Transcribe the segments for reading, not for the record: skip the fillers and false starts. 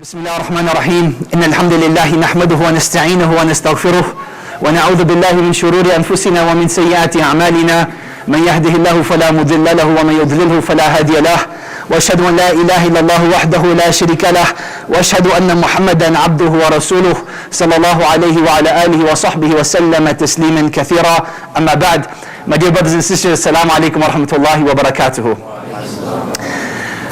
بسم الله الرحمن الرحيم إن الحمد لله نحمده ونستعينه ونستغفره ونعوذ بالله من شرور أنفسنا ومن سيئات أعمالنا من يهده الله فلا مضل له ومن يضلله فلا هادي له وأشهد أن لا إله إلا الله وحده لا شريك له وأشهد أن محمدا عبده ورسوله صلى الله عليه وعلى آله وصحبه وسلم تسليما كثيرا أما بعد. My dear brothers and sisters, Assalamu alaikum wa rahmatullahi wa barakatuhu.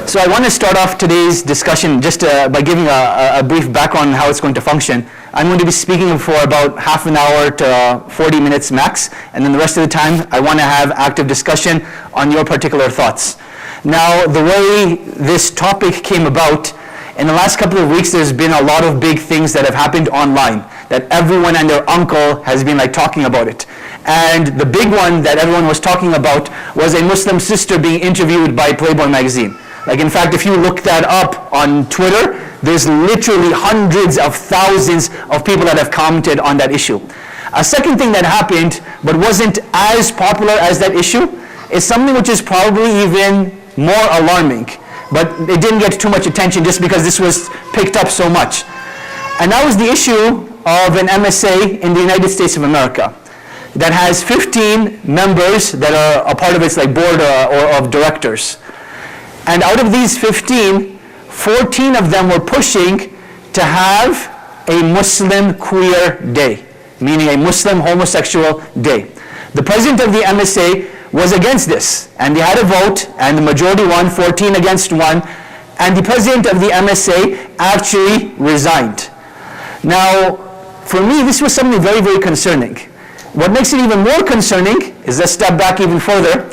So I want to start off today's discussion just by giving a brief background on how it's going to function. I'm going to be speaking for about half an hour to 40 minutes max, and then the rest of the time I want to have active discussion on your particular thoughts. Now, the way this topic came about, in the last couple of weeks there's been a lot of big things that have happened online, that everyone and their uncle has been talking about it. And the big one that everyone was talking about was a Muslim sister being interviewed by Playboy magazine. In fact, if you look that up on Twitter, there's literally hundreds of thousands of people that have commented on that issue. A second thing that happened, but wasn't as popular as that issue, is something which is probably even more alarming, but it didn't get too much attention just because this was picked up so much. And that was the issue of an MSA in the United States of America that has 15 members that are a part of its board or of directors. And out of these 15, 14 of them were pushing to have a Muslim queer day, meaning a Muslim homosexual day. The president of the MSA was against this, and they had a vote, and the majority won, 14 against 1, and the president of the MSA actually resigned. Now, for me, this was something very, very concerning. What makes it even more concerning is, let's step back even further.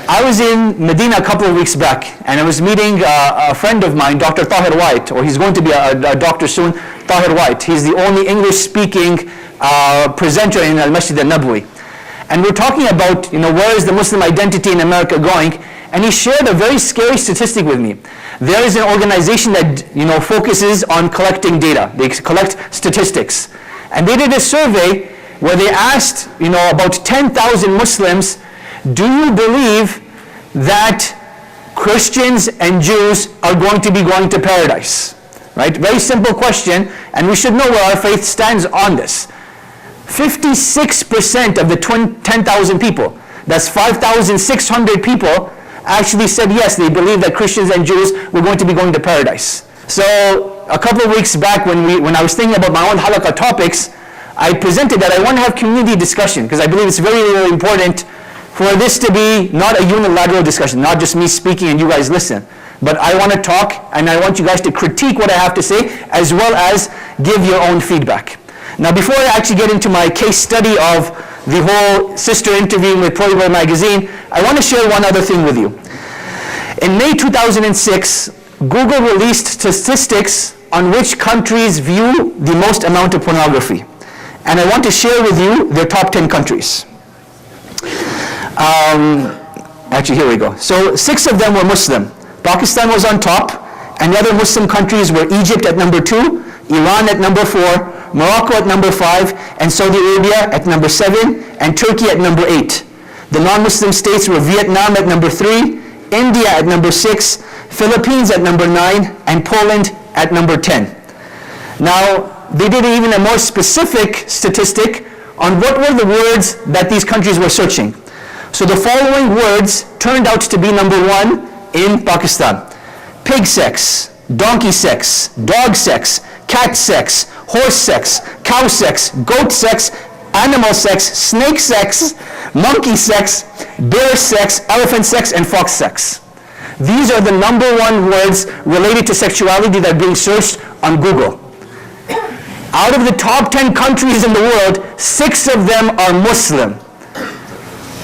I was in Medina a couple of weeks back, and I was meeting a friend of mine, Dr. Tahir White, or he's going to be a doctor soon, Tahir White. He's the only English-speaking presenter in Al-Masjid al-Nabwi. And we're talking about, where is the Muslim identity in America going? And he shared a very scary statistic with me. There is an organization that, focuses on collecting data. They collect statistics. And they did a survey where they asked, about 10,000 Muslims, do you believe that Christians and Jews are going to be going to paradise? Right? Very simple question, and we should know where our faith stands on this. 56% of the 10,000 people, that's 5,600 people, actually said yes, they believe that Christians and Jews were going to be going to paradise. So a couple of weeks back when I was thinking about my own halaqah topics, I presented that I want to have community discussion, because I believe it's very, very important for this to be not a unilateral discussion, not just me speaking and you guys listen. But I want to talk, and I want you guys to critique what I have to say, as well as give your own feedback. Now, before I actually get into my case study of the whole sister interview with Playboy magazine, I want to share one other thing with you. In May 2006, Google released statistics on which countries view the most amount of pornography. And I want to share with you their top 10 countries. Actually, here we go. So 6 of them were Muslim. Pakistan was on top, and the other Muslim countries were Egypt at number 2, Iran at number 4, Morocco at number 5, and Saudi Arabia at number 7, and Turkey at number 8. The non-Muslim states were Vietnam at number 3, India at number 6, Philippines at number 9, and Poland at number 10. Now, they did even a more specific statistic on what were the words that these countries were searching. So the following words turned out to be number 1 in Pakistan: pig sex, donkey sex, dog sex, cat sex, horse sex, cow sex, goat sex, animal sex, snake sex, monkey sex, bear sex, elephant sex, and fox sex. These are the number 1 words related to sexuality that are being searched on Google. Out of the top 10 countries in the world, 6 of them are Muslim.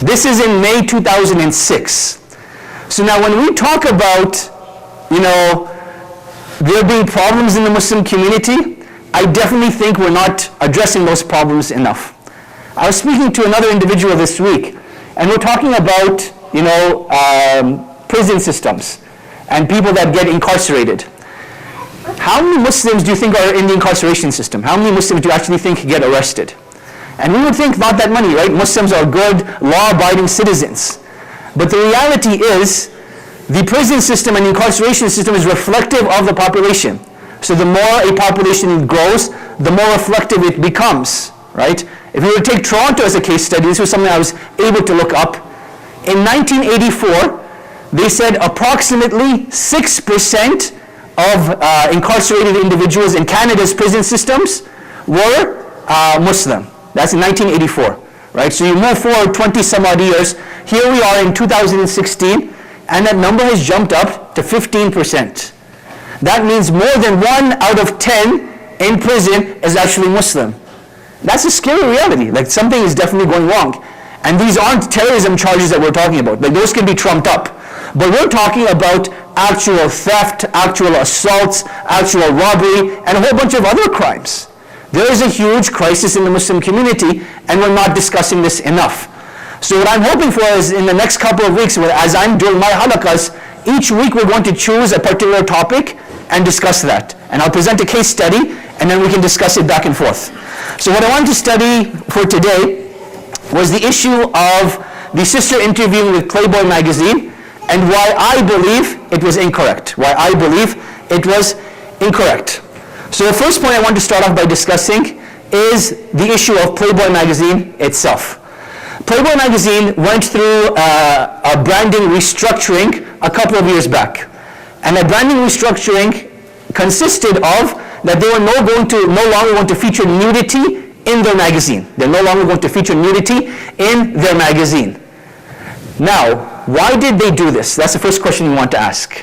This is in May 2006. So now when we talk about, there being problems in the Muslim community, I definitely think we're not addressing those problems enough. I was speaking to another individual this week, and we're talking about, prison systems and people that get incarcerated. How many Muslims do you think are in the incarceration system? How many Muslims do you actually think get arrested? And we would think not that many, right? Muslims are good, law-abiding citizens. But the reality is, the prison system and the incarceration system is reflective of the population. So the more a population grows, the more reflective it becomes, right? If we were to take Toronto as a case study, this was something I was able to look up. In 1984, they said approximately 6% of incarcerated individuals in Canada's prison systems were Muslim. That's in 1984, right? So you move forward 20 some odd years. Here we are in 2016, and that number has jumped up to 15%. That means more than 1 out of 10 in prison is actually Muslim. That's a scary reality. Like, something is definitely going wrong. And these aren't terrorism charges that we're talking about. Like, those can be trumped up. But we're talking about actual theft, actual assaults, actual robbery, and a whole bunch of other crimes. There is a huge crisis in the Muslim community, and we're not discussing this enough. So what I'm hoping for is in the next couple of weeks, as I'm doing my halaqas, each week we're going to choose a particular topic and discuss that. And I'll present a case study, and then we can discuss it back and forth. So what I wanted to study for today was the issue of the sister interviewing with Playboy magazine, and why I believe it was incorrect. Why I believe it was incorrect. So the first point I want to start off by discussing is the issue of Playboy magazine itself. Playboy magazine went through a branding restructuring a couple of years back. And that branding restructuring consisted of that they were no longer going to feature nudity in their magazine. They're no longer going to feature nudity in their magazine. Now, why did they do this? That's the first question you want to ask.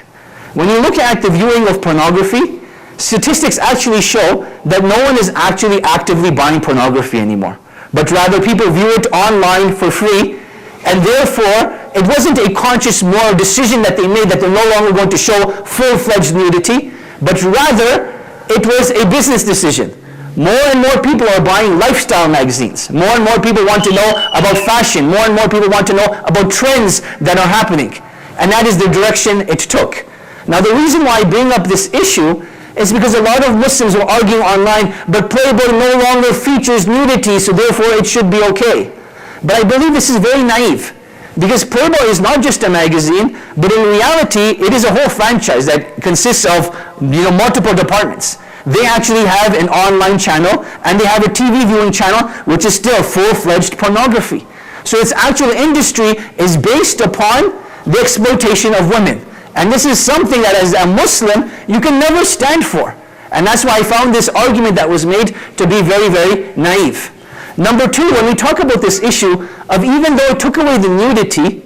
When you look at the viewing of pornography, statistics actually show that no one is actually actively buying pornography anymore, but rather people view it online for free, and therefore it wasn't a conscious moral decision that they made that they're no longer going to show full-fledged nudity, but rather it was a business decision. More and more people are buying lifestyle magazines. More and more people want to know about fashion. More and more people want to know about trends that are happening. And that is the direction it took. Now the reason why I bring up this issue is because a lot of Muslims were arguing online, but Playboy no longer features nudity, so therefore it should be okay. But I believe this is very naive, because Playboy is not just a magazine, but in reality it is a whole franchise that consists of multiple departments. They actually have an online channel, and they have a TV viewing channel, which is still full-fledged pornography. So its actual industry is based upon the exploitation of women. And this is something that as a Muslim, you can never stand for. And that's why I found this argument that was made to be very, very naive. Number two, when we talk about this issue of even though it took away the nudity,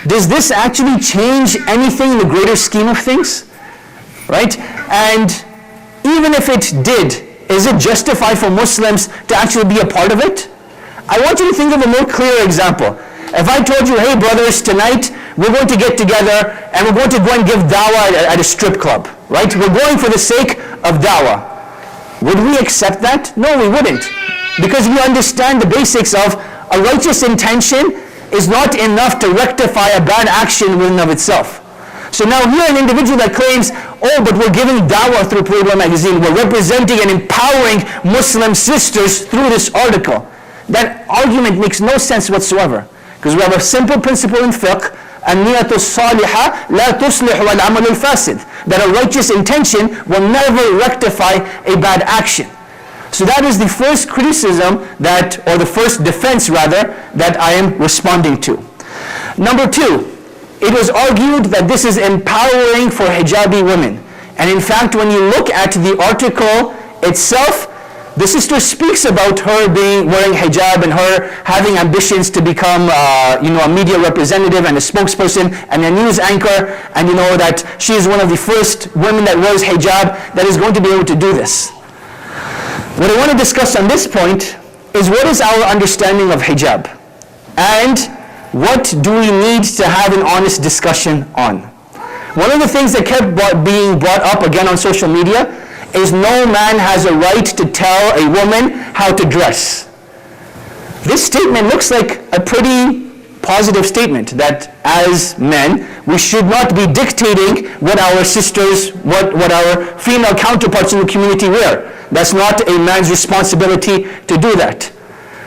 does this actually change anything in the greater scheme of things? Right? And even if it did, is it justified for Muslims to actually be a part of it? I want you to think of a more clear example. If I told you, hey brothers, tonight we're going to get together and we're going to go and give dawah at a strip club, right? We're going for the sake of dawah. Would we accept that? No, we wouldn't. Because we understand the basics of a righteous intention is not enough to rectify a bad action in and of itself. So now here an individual that claims, oh, but we're giving dawah through Playboy magazine, we're representing and empowering Muslim sisters through this article. That argument makes no sense whatsoever. Because we have a simple principle in fiqh, النية الصالحة لا تصلح والعمل الفاسد, that a righteous intention will never rectify a bad action. So that is the first criticism or the first defense rather, that I am responding to. Number two, it was argued that this is empowering for hijabi women. And in fact, when you look at the article itself, the sister speaks about her wearing hijab and her having ambitions to become a media representative and a spokesperson and a news anchor, and that she is one of the first women that wears hijab that is going to be able to do this. What I want to discuss on this point is what is our understanding of hijab, and what do we need to have an honest discussion on. One of the things that kept being brought up again on social media is no man has a right to tell a woman how to dress. This statement looks like a pretty positive statement, that as men, we should not be dictating what our sisters, what our female counterparts in the community wear. That's not a man's responsibility to do that.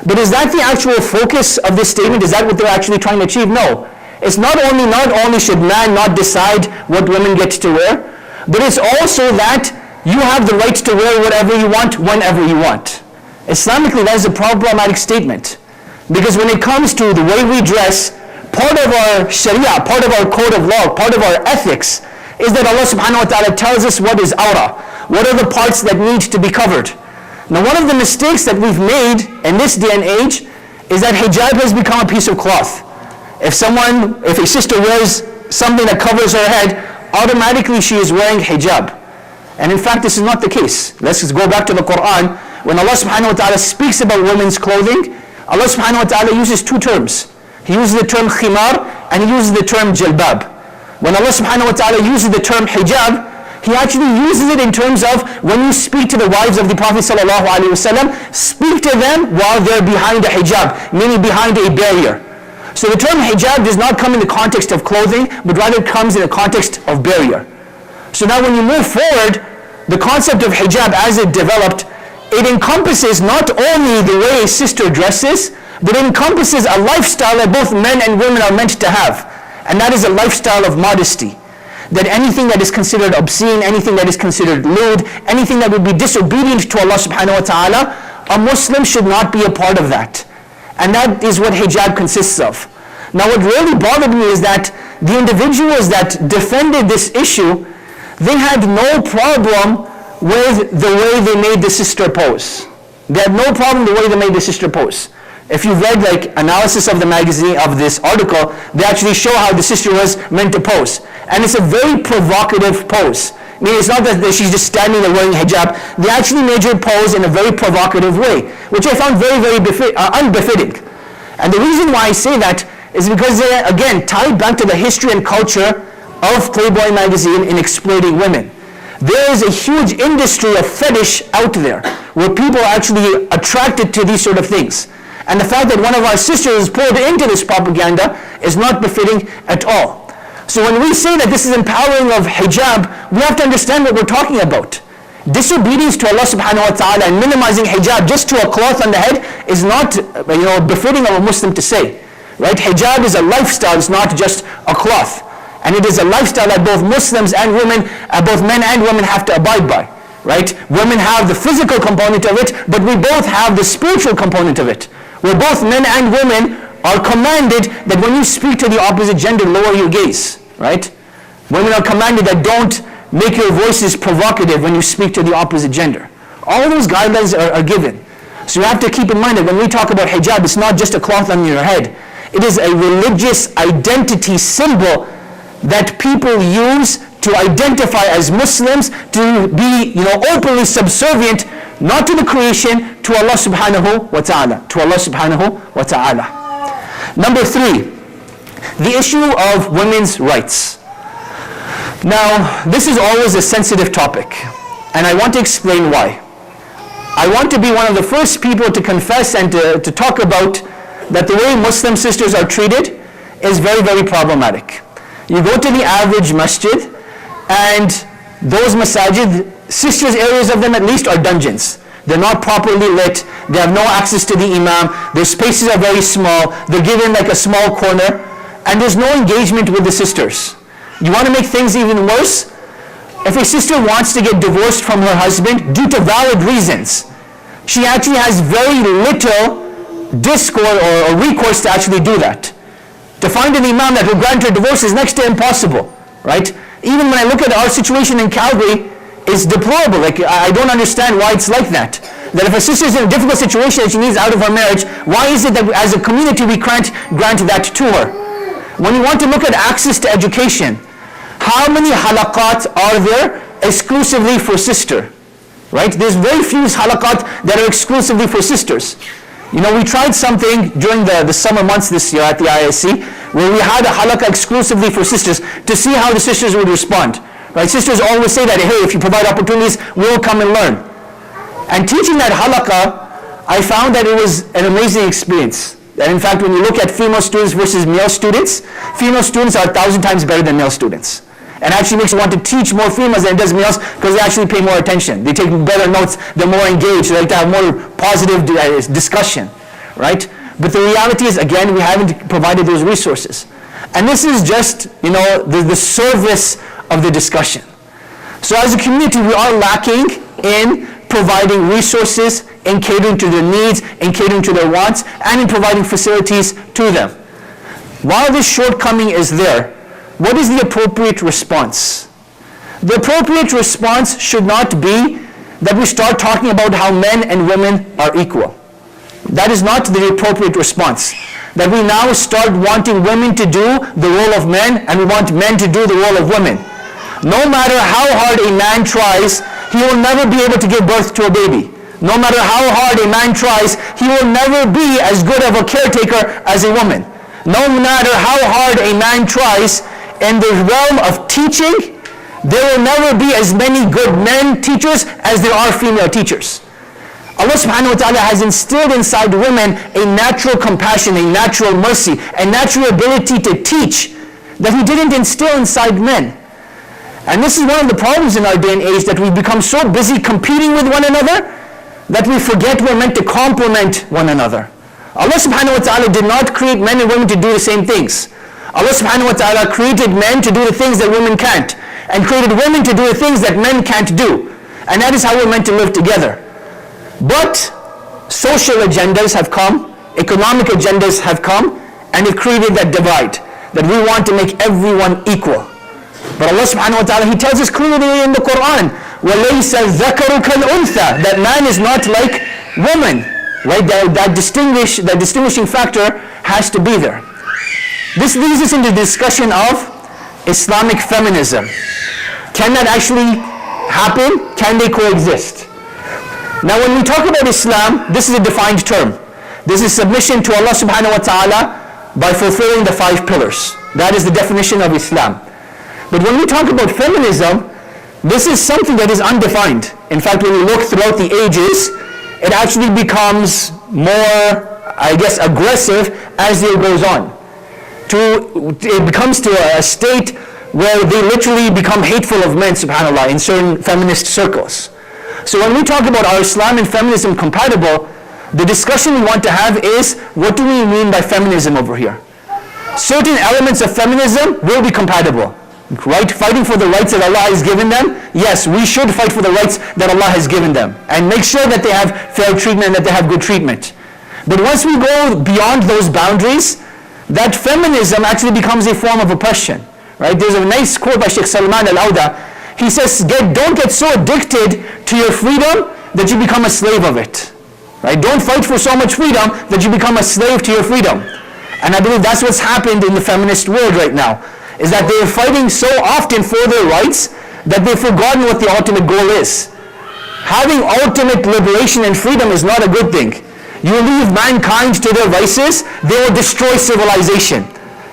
But is that the actual focus of this statement? Is that what they're actually trying to achieve? No. It's not only should man not decide what women get to wear, but it's also that you have the right to wear whatever you want, whenever you want. Islamically, that is a problematic statement. Because when it comes to the way we dress, part of our sharia, part of our code of law, part of our ethics, is that Allah subhanahu wa ta'ala tells us what is awrah, what are the parts that need to be covered. Now one of the mistakes that we've made in this day and age is that hijab has become a piece of cloth. If a sister wears something that covers her head, automatically she is wearing hijab. And in fact, this is not the case. Let's just go back to the Quran. When Allah subhanahu wa ta'ala speaks about women's clothing, Allah subhanahu wa ta'ala uses two terms. He uses the term khimar and he uses the term jilbab. When Allah subhanahu wa ta'ala uses the term hijab, He actually uses it in terms of when you speak to the wives of the Prophet sallallahu alaihi wasallam, speak to them while they're behind a hijab, meaning behind a barrier. So the term hijab does not come in the context of clothing, but rather comes in the context of barrier. So now when you move forward, the concept of hijab as it developed, it encompasses not only the way a sister dresses, but it encompasses a lifestyle that both men and women are meant to have. And that is a lifestyle of modesty. That anything that is considered obscene, anything that is considered lewd, anything that would be disobedient to Allah subhanahu wa ta'ala, a Muslim should not be a part of that. And that is what hijab consists of. Now what really bothered me is that the individuals that defended this issue, they had no problem with the way they made the sister pose. They had no problem the way they made the sister pose. If you've read like analysis of the magazine, of this article, they actually show how the sister was meant to pose. And it's a very provocative pose. I mean, it's not that she's just standing there wearing hijab. They actually made her pose in a very provocative way, which I found very, very unbefitting. And the reason why I say that is because they, again, tied back to the history and culture of Playboy magazine in exploiting women. There is a huge industry of fetish out there where people are actually attracted to these sort of things. And the fact that one of our sisters is pulled into this propaganda is not befitting at all. So when we say that this is empowering of hijab, we have to understand what we're talking about. Disobedience to Allah subhanahu wa ta'ala and minimizing hijab just to a cloth on the head is not befitting of a Muslim to say. Right? Hijab is a lifestyle, it's not just a cloth. And it is a lifestyle that both Muslims and women, both men and women have to abide by. Right? Women have the physical component of it, but we both have the spiritual component of it. Where both men and women are commanded that when you speak to the opposite gender, lower your gaze. Right? Women are commanded that don't make your voices provocative when you speak to the opposite gender. All those guidelines are given. So you have to keep in mind that when we talk about hijab, it's not just a cloth on your head. It is a religious identity symbol that people use to identify as Muslims, to be openly subservient, not to the creation, to Allah subhanahu wa ta'ala. To Allah subhanahu wa ta'ala. Number 3, the issue of women's rights. Now, this is always a sensitive topic, and I want to explain why. I want to be one of the first people to confess and to talk about that the way Muslim sisters are treated is very, very problematic. You go to the average masjid, and those masajid, sisters' areas of them at least are dungeons. They're not properly lit, they have no access to the imam, their spaces are very small, they're given like a small corner, and there's no engagement with the sisters. You want to make things even worse? If a sister wants to get divorced from her husband due to valid reasons, she actually has very little discord or recourse to actually do that. To find an imam that will grant her divorce is next to impossible, right? Even when I look at our situation in Calgary, it's deplorable. Like, I don't understand why it's like that. That if a sister is in a difficult situation and she needs out of her marriage, why is it that as a community we can't grant that to her? When you want to look at access to education, how many halaqat are there exclusively for sister? Right? There's very few halaqat that are exclusively for sisters. We tried something during the summer months this year at the ISC, where we had a halaqah exclusively for sisters to see how the sisters would respond. Right? Sisters always say that, hey, if you provide opportunities, we'll come and learn. And teaching that halaqah, I found that it was an amazing experience. And in fact, when you look at female students versus male students, female students are 1,000 times better than male students. And actually makes you want to teach more females than it does males because they actually pay more attention. They take better notes, they're more engaged, they like to have more positive discussion, right? But the reality is, again, we haven't provided those resources. And this is just, the surface of the discussion. So as a community, we are lacking in providing resources, in catering to their needs, in catering to their wants, and in providing facilities to them. While this shortcoming is there, what is the appropriate response? The appropriate response should not be that we start talking about how men and women are equal. That is not the appropriate response. That we now start wanting women to do the role of men and we want men to do the role of women. No matter how hard a man tries, he will never be able to give birth to a baby. No matter how hard a man tries, he will never be as good of a caretaker as a woman. No matter how hard a man tries, in the realm of teaching, there will never be as many good men teachers as there are female teachers. Allah subhanahu wa ta'ala has instilled inside women a natural compassion, a natural mercy, a natural ability to teach that He didn't instill inside men. And this is one of the problems in our day and age, that we become so busy competing with one another that we forget we're meant to complement one another. Allah subhanahu wa ta'ala did not create men and women to do the same things. Allah subhanahu wa ta'ala created men to do the things that women can't, and created women to do the things that men can't do. And that is how we're meant to live together. But social agendas have come, economic agendas have come, and it created that divide, that we want to make everyone equal. But Allah subhanahu wa ta'ala, He tells us clearly in the Quran, وَلَيْسَ الذَّكَرُ كَالْأُنْثَى, that man is not like woman. Right? That distinguishing factor has to be there. This leads us into the discussion of Islamic feminism. Can that actually happen? Can they coexist? Now when we talk about Islam, this is a defined term. This is submission to Allah subhanahu wa ta'ala by fulfilling the 5 pillars. That is the definition of Islam. But when we talk about feminism, this is something that is undefined. In fact, when we look throughout the ages, it actually becomes more, I guess, aggressive as the year goes on. It becomes to a state where they literally become hateful of men, subhanAllah, in certain feminist circles. So when we talk about are Islam and feminism compatible, the discussion we want to have is, what do we mean by feminism over here? Certain elements of feminism will be compatible. Right? Fighting for the rights that Allah has given them, yes, we should fight for the rights that Allah has given them and make sure that they have fair treatment and that they have good treatment. But once we go beyond those boundaries, that feminism actually becomes a form of oppression. Right? There's a nice quote by Sheikh Salman Al-Auda. He says, don't get so addicted to your freedom that you become a slave of it. Right? Don't fight for so much freedom that you become a slave to your freedom. And I believe that's what's happened in the feminist world right now, is that they're fighting so often for their rights that they've forgotten what the ultimate goal is. Having ultimate liberation and freedom is not a good thing. You leave mankind to their vices, they will destroy civilization.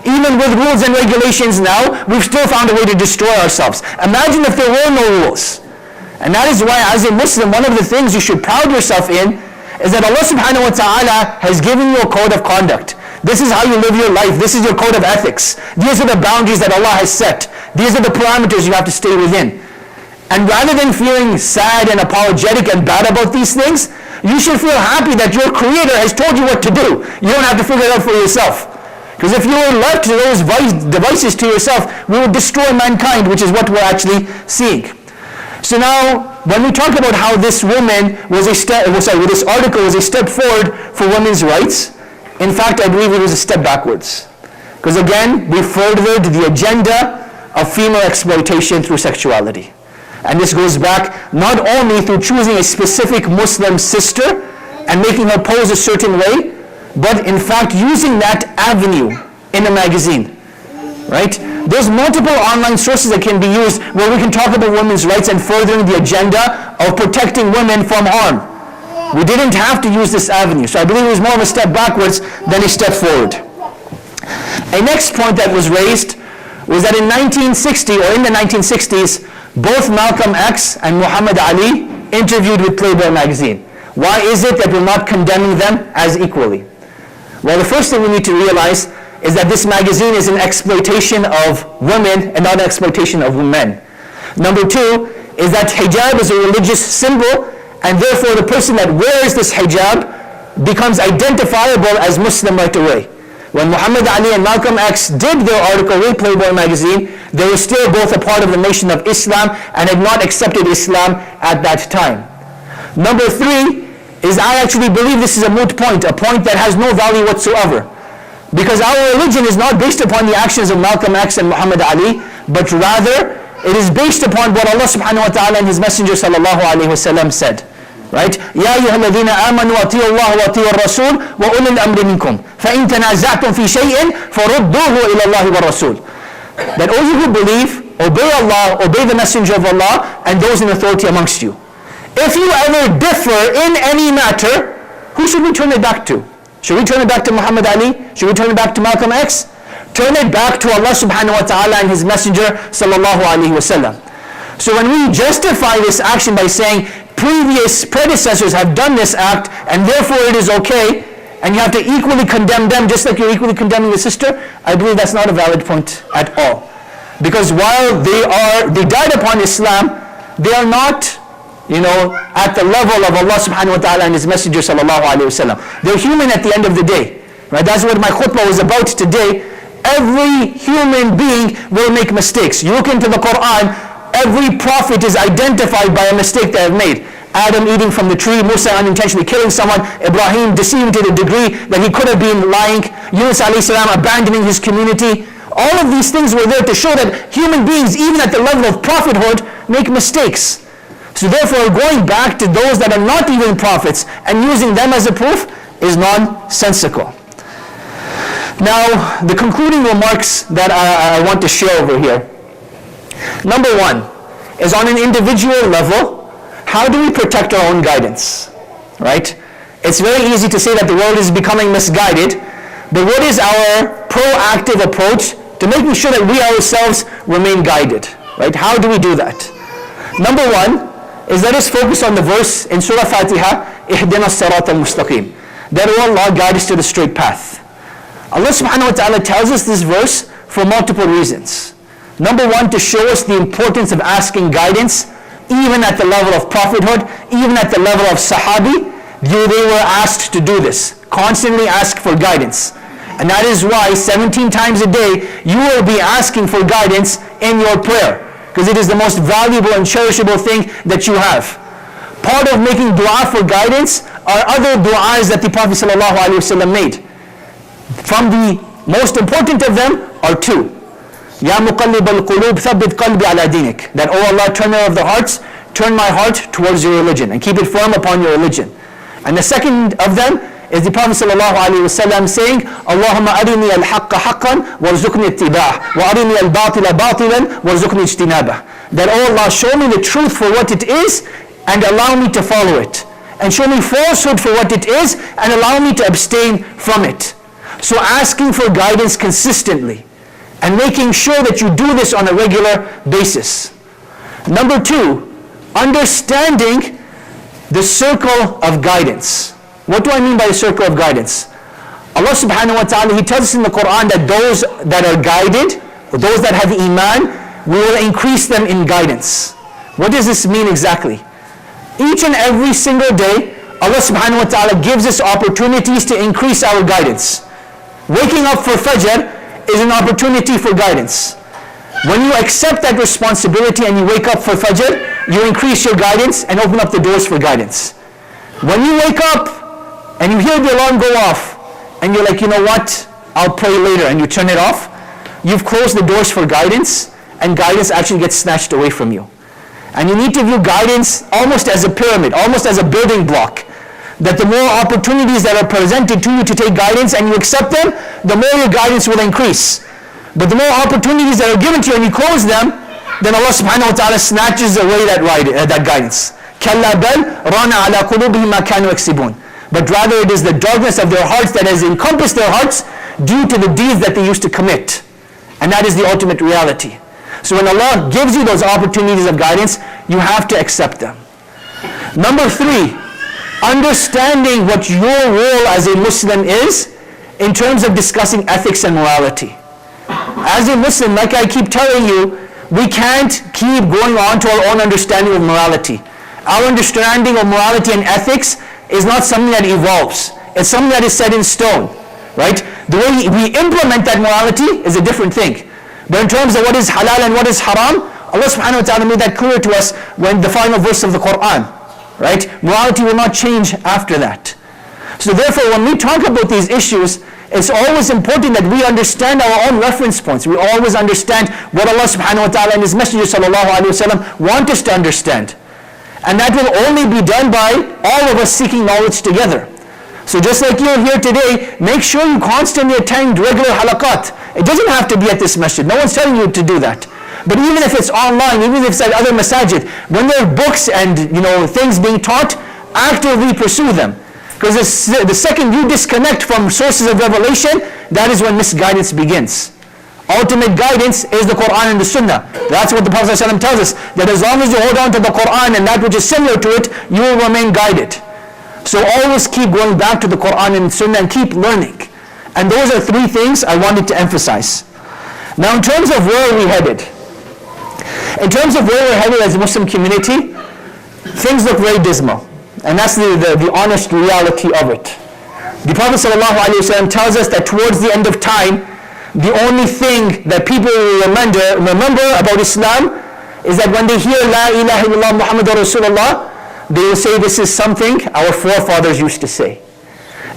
Even with rules and regulations now, we've still found a way to destroy ourselves. Imagine if there were no rules. And that is why, as a Muslim, one of the things you should pride yourself in is that Allah subhanahu wa ta'ala has given you a code of conduct. This is how you live your life. This is your code of ethics. These are the boundaries that Allah has set. These are the parameters you have to stay within. And rather than feeling sad and apologetic and bad about these things, you should feel happy that your Creator has told you what to do. You don't have to figure it out for yourself. Because if you were left to those devices to yourself, we would destroy mankind, which is what we're actually seeing. So now, when we talk about how this woman was this article was a step forward for women's rights, in fact, I believe it was a step backwards. Because again, we furthered the agenda of female exploitation through sexuality. And this goes back not only through choosing a specific Muslim sister and making her pose a certain way, but in fact using that avenue in a magazine. Right? There's multiple online sources that can be used where we can talk about women's rights and furthering the agenda of protecting women from harm. We didn't have to use this avenue. So I believe it was more of a step backwards than a step forward. A next point that was raised was that in the 1960s, both Malcolm X and Muhammad Ali interviewed with Playboy magazine. Why is it that we're not condemning them as equally? Well, the first thing we need to realize is that this magazine is an exploitation of women and not an exploitation of men. Number two is that hijab is a religious symbol, and therefore the person that wears this hijab becomes identifiable as Muslim right away. When Muhammad Ali and Malcolm X did their article with Playboy magazine, they were still both a part of the nation of Islam and had not accepted Islam at that time. Number 3 is I actually believe this is a moot point, a point that has no value whatsoever. Because our religion is not based upon the actions of Malcolm X and Muhammad Ali, but rather it is based upon what Allah subhanahu wa ta'ala and His Messenger sallallahu alayhi wa sallam said. Right? يَا أَيُّهَا الَّذِينَ آمَنُوا أَطِيعُوا اللَّهَ وَأَطِيعُوا الرَّسُولَ وَأُولِي الْأَمْرِ مِنْكُمْ فَإِنْ تَنَازَعْتُمْ فِي شَيْءٍ فَرُدُّوهُ إِلَى اللَّهِ وَالرَّسُولِ. That all you who believe, obey Allah, obey the Messenger of Allah, and those in authority amongst you. If you ever differ in any matter, who should we turn it back to? Should we turn it back to Muhammad Ali? Should we turn it back to Malcolm X? Turn it back to Allah subhanahu wa ta'ala and His Messenger sallallahu alayhi wa sallam. So when we justify this action by saying previous predecessors have done this act and therefore it is okay, and you have to equally condemn them just like you're equally condemning the sister, I believe that's not a valid point at all. Because while they died upon Islam, they are not, at the level of Allah subhanahu wa ta'ala and His Messenger sallallahu alayhi wa sallam. They're human at the end of the day. Right? That's what my khutbah was about today. Every human being will make mistakes. You look into the Quran, every prophet is identified by a mistake they have made. Adam eating from the tree, Musa unintentionally killing someone, Ibrahim deceiving to the degree that he could have been lying, Yunus alayhi salam abandoning his community. All of these things were there to show that human beings, even at the level of prophethood, make mistakes. So therefore, going back to those that are not even prophets and using them as a proof is nonsensical. Now, the concluding remarks that I want to share over here. Number 1 is on an individual level, how do we protect our own guidance? Right? It's very easy to say that the world is becoming misguided, but what is our proactive approach to making sure that we ourselves remain guided? Right? How do we do that? Number 1 is let us focus on the verse in Surah Fatiha, اهدنا الصراط المستقيم, that Allah guide us to the straight path. Allah subhanahu wa ta'ala tells us this verse for multiple reasons. Number 1, to show us the importance of asking guidance, even at the level of prophethood, even at the level of Sahabi. They were asked to do this, constantly ask for guidance. And that is why 17 times a day you will be asking for guidance in your prayer, because it is the most valuable and cherishable thing that you have. Part of making dua for guidance are other du'as that the Prophet ﷺ made. From the most important of them are 2. Ya muqallib al-qulub thabbit qalbi ala dinik. That, oh Allah, turner of the hearts, turn my heart towards your religion and keep it firm upon your religion. And the second of them is the Prophet ﷺ saying, Allahumma arini al-haqqa haqqan warzuqni ittiba'ah wa arini al-batila batilan warzuqni ijtinabah. That, oh Allah, show me the truth for what it is and allow me to follow it. And show me falsehood for what it is and allow me to abstain from it. So asking for guidance consistently and making sure that you do this on a regular basis. Number 2, understanding the circle of guidance. What do I mean by the circle of guidance? Allah subhanahu wa ta'ala, He tells us in the Quran that those that are guided, or those that have iman, we will increase them in guidance. What does this mean exactly? Each and every single day, Allah subhanahu wa ta'ala gives us opportunities to increase our guidance. Waking up for Fajr is an opportunity for guidance. When you accept that responsibility and you wake up for Fajr, you increase your guidance and open up the doors for guidance. When you wake up and you hear the alarm go off and you're like, you know what, I'll pray later, and you turn it off, you've closed the doors for guidance, and guidance actually gets snatched away from you. And you need to view guidance almost as a pyramid, almost as a building block. That the more opportunities that are presented to you to take guidance and you accept them, the more your guidance will increase. But the more opportunities that are given to you and you close them, then Allah subhanahu wa ta'ala snatches away that guidance. كَلَّا بَلْ رَانَ عَلَى قُلُوبِهِمْ مَا كَانُوا يَكْسِبُونَ. But rather it is the darkness of their hearts that has encompassed their hearts due to the deeds that they used to commit. And that is the ultimate reality. So when Allah gives you those opportunities of guidance, you have to accept them. Number 3, understanding what your role as a Muslim is in terms of discussing ethics and morality. As a Muslim, like I keep telling you, we can't keep going on to our own understanding of morality. Our understanding of morality and ethics is not something that evolves. It's something that is set in stone, right? The way we implement that morality is a different thing. But in terms of what is halal and what is haram, Allah subhanahu wa ta'ala made that clear to us when the final verse of the Quran, right? Morality will not change after that. So therefore, when we talk about these issues, it's always important that we understand our own reference points. We always understand what Allah subhanahu wa ta'ala and His Messenger sallallahu alayhi wa sallam want us to understand. And that will only be done by all of us seeking knowledge together. So just like you're here today, make sure you constantly attend regular halaqat. It doesn't have to be at this masjid. No one's telling you to do that. But even if it's online, even if it's at other masajid, when there are books and things being taught, actively pursue them. Because the second you disconnect from sources of revelation, that is when misguidance begins. Ultimate guidance is the Quran and the Sunnah. That's what the Prophet ﷺ tells us, that as long as you hold on to the Quran and that which is similar to it, you will remain guided. So always keep going back to the Quran and Sunnah and keep learning. And those are three things I wanted to emphasize. Now in terms of where we're headed, as a Muslim community, things look very dismal. And that's the honest reality of it. The Prophet ﷺ tells us that towards the end of time, the only thing that people will remember about Islam is that when they hear La ilaha illallah Muhammadur Rasulullah, they will say this is something our forefathers used to say.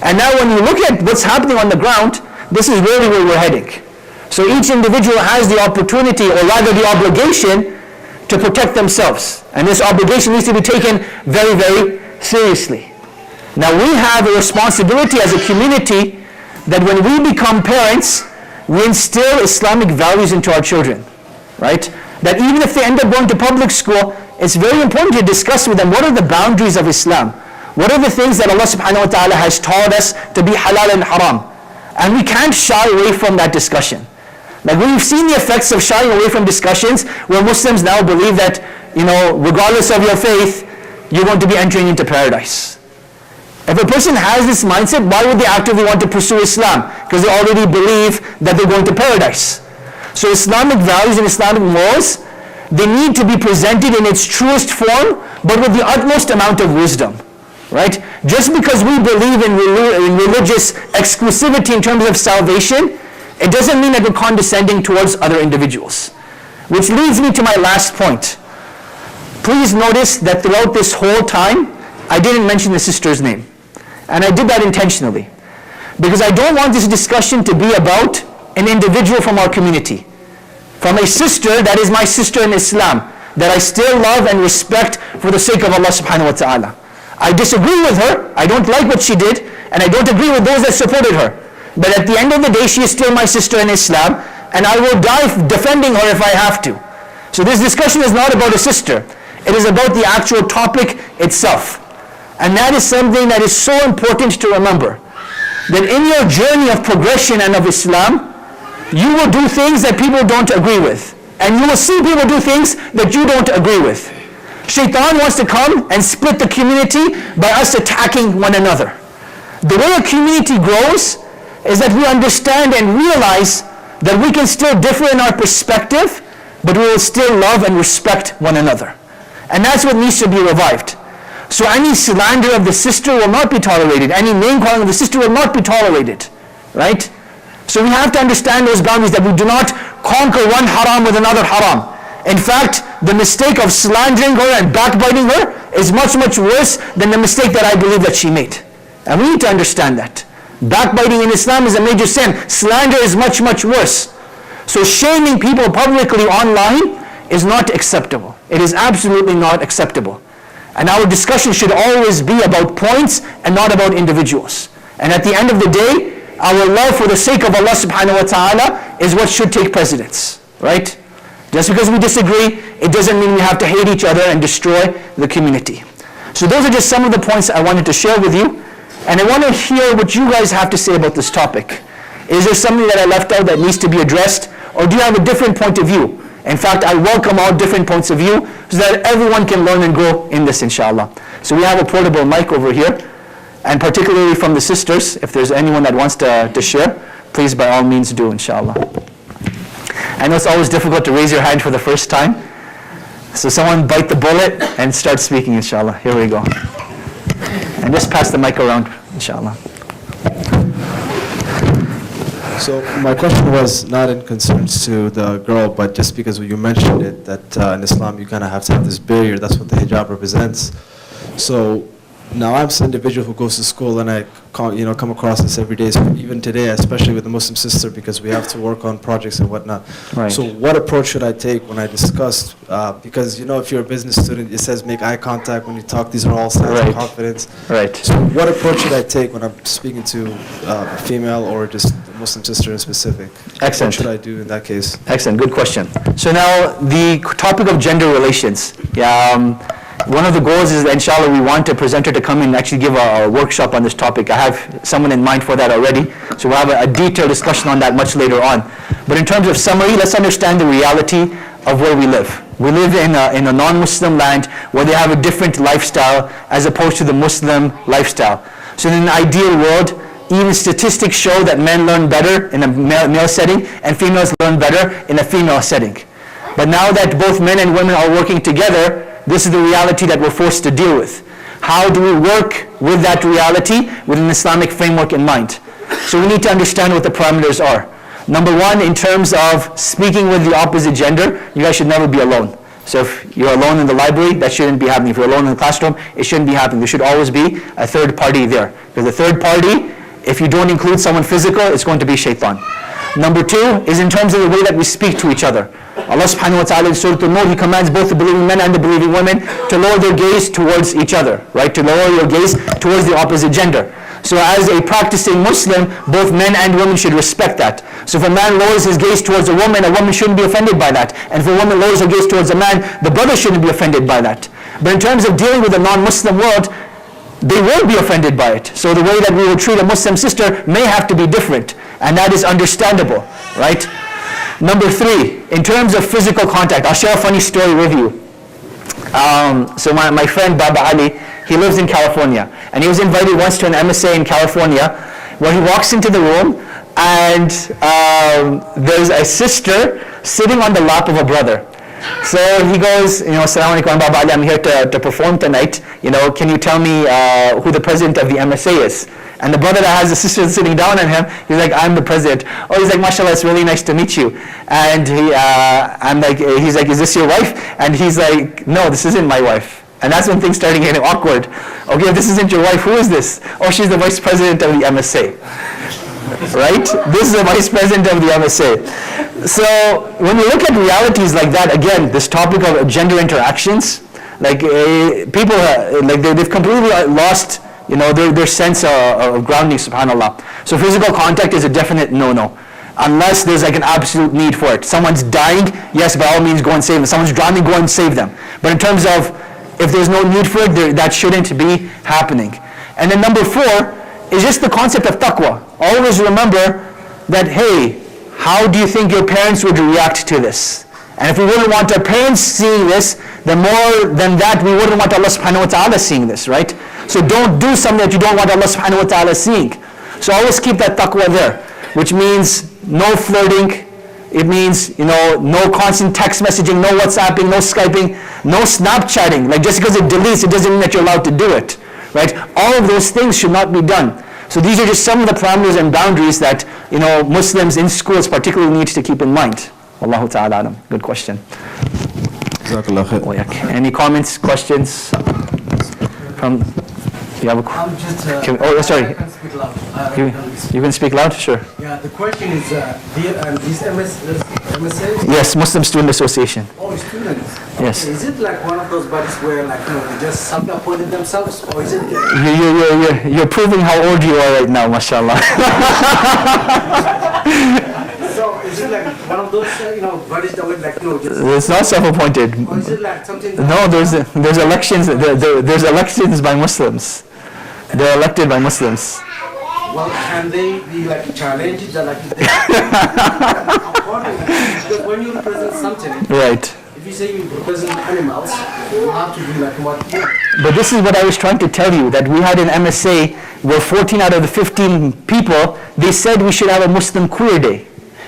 And now when you look at what's happening on the ground, this is really where we're heading. So each individual has the opportunity, or rather the obligation, to protect themselves. And this obligation needs to be taken very, very seriously. Now we have a responsibility as a community that when we become parents, we instill Islamic values into our children, right? That even if they end up going to public school, it's very important to discuss with them what are the boundaries of Islam. What are the things that Allah subhanahu wa ta'ala has taught us to be halal and haram. And we can't shy away from that discussion. Like we've seen the effects of shying away from discussions where Muslims now believe that, regardless of your faith, you're going to be entering into paradise. If a person has this mindset, why would they actively want to pursue Islam? Because they already believe that they're going to paradise. So Islamic values and Islamic laws, they need to be presented in its truest form, but with the utmost amount of wisdom. Right? Just because we believe in religious exclusivity in terms of salvation, it doesn't mean that we're condescending towards other individuals. Which leads me to my last point. Please notice that throughout this whole time, I didn't mention the sister's name. And I did that intentionally. Because I don't want this discussion to be about an individual from our community. From a sister that is my sister in Islam, that I still love and respect for the sake of Allah subhanahu wa ta'ala. I disagree with her, I don't like what she did, and I don't agree with those that supported her. But at the end of the day, she is still my sister in Islam, and I will die defending her if I have to. So this discussion is not about a sister. It is about the actual topic itself. And that is something that is so important to remember. That in your journey of progression and of Islam, you will do things that people don't agree with. And you will see people do things that you don't agree with. Shaitan wants to come and split the community by us attacking one another. The way a community grows is that we understand and realize that we can still differ in our perspective, but we will still love and respect one another. And that's what needs to be revived. So any slander of the sister will not be tolerated. Any name calling of the sister will not be tolerated. Right? So we have to understand those boundaries, that we do not conquer one haram with another haram. In fact, the mistake of slandering her and backbiting her is much, much worse than the mistake that I believe that she made. And we need to understand that. Backbiting in Islam is a major sin. Slander is much, much worse. So shaming people publicly online is not acceptable. It is absolutely not acceptable. And our discussion should always be about points and not about individuals. And at the end of the day, our love for the sake of Allah subhanahu wa ta'ala is what should take precedence. Right? Just because we disagree, it doesn't mean we have to hate each other and destroy the community. So those are just some of the points I wanted to share with you. And I want to hear what you guys have to say about this topic. Is there something that I left out that needs to be addressed? Or do you have a different point of view? In fact, I welcome all different points of view so that everyone can learn and grow in this, inshallah. So we have a portable mic over here. And particularly from the sisters, if there's anyone that wants to share, please by all means do, inshallah. I know it's always difficult to raise your hand for the first time. So someone bite the bullet and start speaking, inshallah. Here we go. And just pass the mic around, inshallah. So my question was not in concerns to the girl, but just because you mentioned it, that in Islam you kind of have to have this barrier. That's what the hijab represents. So now I'm an individual who goes to school, and I come across this every day, even today, especially with the Muslim sister, because we have to work on projects and whatnot. Right. So what approach should I take when I discuss? Because if you're a business student, it says make eye contact when you talk. These are all signs of confidence. Right. So what approach should I take when I'm speaking to a female or just a Muslim sister in specific? Excellent. What should I do in that case? Excellent, good question. So now the topic of gender relations. One of the goals is that inshallah we want a presenter to come in and actually give a workshop on this topic. I have someone in mind for that already. So we'll have a detailed discussion on that much later on. But in terms of summary, let's understand the reality of where we live. We live in a non-Muslim land where they have a different lifestyle as opposed to the Muslim lifestyle. So in an ideal world, even statistics show that men learn better in a male setting and females learn better in a female setting. But now that both men and women are working together, this is the reality that we're forced to deal with. How do we work with that reality with an Islamic framework in mind? So we need to understand what the parameters are. Number one, in terms of speaking with the opposite gender, you guys should never be alone. So if you're alone in the library, that shouldn't be happening. If you're alone in the classroom, it shouldn't be happening. There should always be a third party there. Because the third party, if you don't include someone physical, it's going to be shaitan. Number two is in terms of the way that we speak to each other. Allah subhanahu wa ta'ala in Surah An-Nur, He commands both the believing men and the believing women to lower their gaze towards each other, right? To lower your gaze towards the opposite gender. So as a practicing Muslim, both men and women should respect that. So if a man lowers his gaze towards a woman shouldn't be offended by that. And if a woman lowers her gaze towards a man, the brother shouldn't be offended by that. But in terms of dealing with a non-Muslim world, they will be offended by it. So the way that we will treat a Muslim sister may have to be different. And that is understandable, right? Number three, in terms of physical contact, I'll share a funny story with you. So my friend Baba Ali, he lives in California. And he was invited once to an MSA in California where he walks into the room and there's a sister sitting on the lap of a brother. So he goes, Assalamu alaikum Baba Ali, I'm here to perform tonight. Can you tell me who the president of the MSA is? And the brother that has the sister sitting down on him, he's like, I'm the president. Oh, he's like, mashallah, it's really nice to meet you. And he's like, is this your wife? And he's like, no, this isn't my wife. And that's when things started getting awkward. Okay, if this isn't your wife, who is this? Oh, she's the vice president of the MSA. Right? This is the vice president of the MSA. So when we look at realities like that, again, this topic of gender interactions, people, they've completely lost their sense of grounding, subhanAllah. So physical contact is a definite no-no. Unless there's an absolute need for it. Someone's dying, yes, by all means go and save them. Someone's drowning, go and save them. But in terms of, if there's no need for it, that shouldn't be happening. And then number four is just the concept of taqwa. Always remember that, hey, how do you think your parents would react to this? And if we wouldn't want our parents seeing this, then more than that, we wouldn't want Allah subhanahu wa ta'ala seeing this, right? So don't do something that you don't want Allah subhanahu wa ta'ala seeing. So always keep that taqwa there, which means no flirting. It means, no constant text messaging, no WhatsApping, no Skyping, no Snapchatting. Just because it deletes, it doesn't mean that you're allowed to do it, right? All of those things should not be done. So these are just some of the parameters and boundaries that, Muslims in schools particularly need to keep in mind. Wallahu ta'ala alam. Good question. Any comments, questions? You have a sorry. I can speak loud. You can speak loud? Sure. Yeah, the question is, these MSAs? Yes, Muslim Student Association. Oh, students. Yes. Okay. Is it like one of those bodies where they just self-appointed themselves, or is it? You're proving how old you are right now, mashallah. So is it like one of those, bodies that would just... It's not self-appointed. Or is it like something... No, there's elections. There's elections by Muslims. They're elected by Muslims. Well, can they be challenged? Because when you represent something... Right. If you say you represent animals, you have to be what? But this is what I was trying to tell you, that we had an MSA where 14 out of the 15 people, they said we should have a Muslim queer day,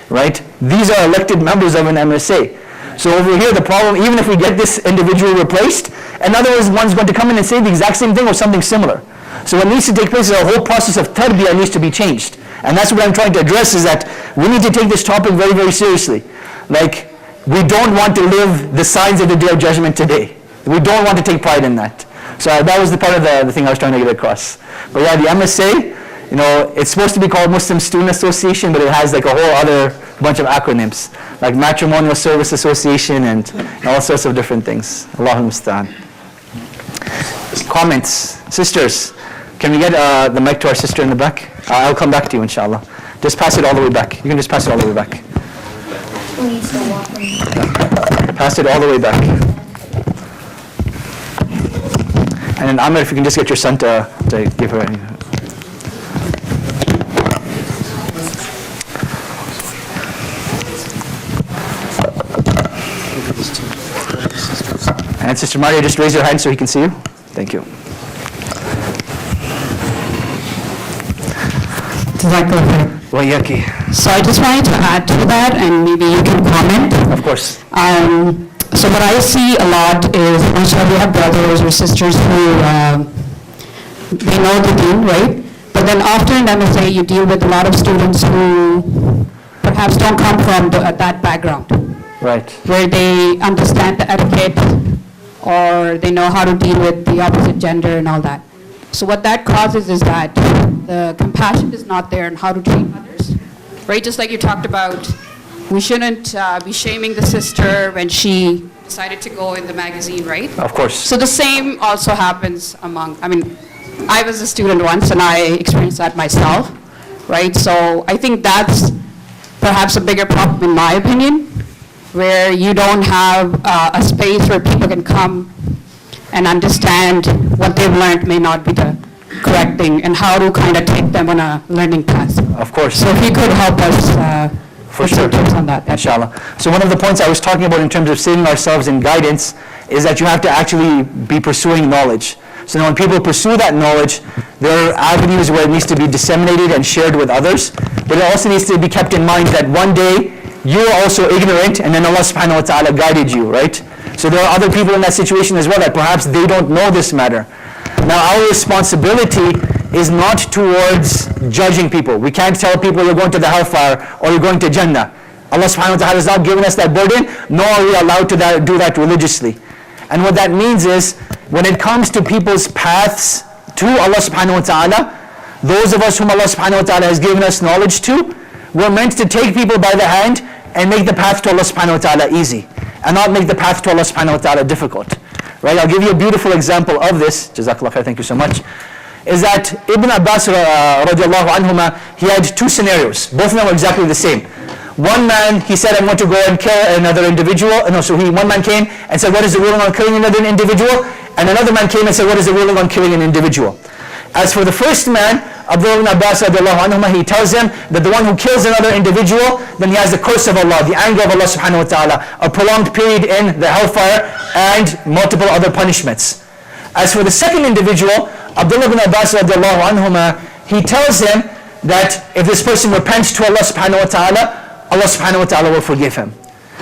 right? These are elected members of an MSA. So over here, the problem, even if we get this individual replaced, another one's going to come in and say the exact same thing or something similar. So what needs to take place is a whole process of tarbiyah needs to be changed. And that's what I'm trying to address, is that we need to take this topic very, very seriously. Like, we don't want to live the signs of the Day of Judgment today. We don't want to take pride in that. So that was the part of the thing I was trying to get across. But yeah, the MSA, you know, it's supposed to be called Muslim Student Association, but it has like a whole other bunch of acronyms, like Matrimonial Service Association and all sorts of different things. Allahumma musta'an. Comments? Sisters, can we get the mic to our sister in the back? I'll come back to you, inshallah. Just pass it all the way back. You can just pass it all the way back. Pass it all the way back. And then Amir, if you can just get your son to give her any. And Sister Maria, just raise your hand so he can see you. Thank you. So I just wanted to add to that, and maybe you can comment. Of course. So what I see a lot is, mashallah, we have brothers or sisters who, they know the deen, right? But then often in MSA, you deal with a lot of students who perhaps don't come from that background. Right. Where they understand the etiquette, or they know how to deal with the opposite gender and all that. So what that causes is that the compassion is not there in how to treat others, right? Just like you talked about, we shouldn't be shaming the sister when she decided to go in the magazine, right? Of course. So the same also happens among, I mean, I was a student once and I experienced that myself, right? So I think that's perhaps a bigger problem in my opinion, where you don't have a space where people can come and understand what they've learned may not be the correct thing, and how to kind of take them on a learning path. Of course. So if you could help us for sure. on that. Inshallah. So one of the points I was talking about in terms of saving ourselves in guidance is that you have to actually be pursuing knowledge. So now when people pursue that knowledge, there are avenues where it needs to be disseminated and shared with others, but it also needs to be kept in mind that one day you are also ignorant, and then Allah subhanahu wa ta'ala guided you, right? So there are other people in that situation as well that perhaps they don't know this matter. Now our responsibility is not towards judging people. We can't tell people you're going to the hellfire or you're going to Jannah. Allah subhanahu wa ta'ala has not given us that burden, nor are we allowed to do that religiously. And what that means is, when it comes to people's paths to Allah subhanahu wa ta'ala, those of us whom Allah subhanahu wa ta'ala has given us knowledge to, we're meant to take people by the hand and make the path to Allah subhanahu wa ta'ala easy, and not make the path to Allah subhanahu wa ta'ala difficult. Right? I'll give you a beautiful example of this. Jazakallah khair, thank you so much. Is that Ibn Abbas radiallahu anhuma, he had two scenarios. Both of them were exactly the same. One man, he said, I'm going to go and kill another individual. One man came and said, what is the ruling on killing another individual? And another man came and said, what is the ruling on killing an individual? As for the first man, Abdullah ibn Abbas radiallahu anhuma, he tells him that the one who kills another individual, then he has the curse of Allah, the anger of Allah subhanahu wa ta'ala, a prolonged period in the hellfire, and multiple other punishments. As for the second individual, Abdullah ibn Abbas radiallahu anhuma, he tells him that if this person repents to Allah subhanahu wa ta'ala, Allah subhanahu wa ta'ala will forgive him.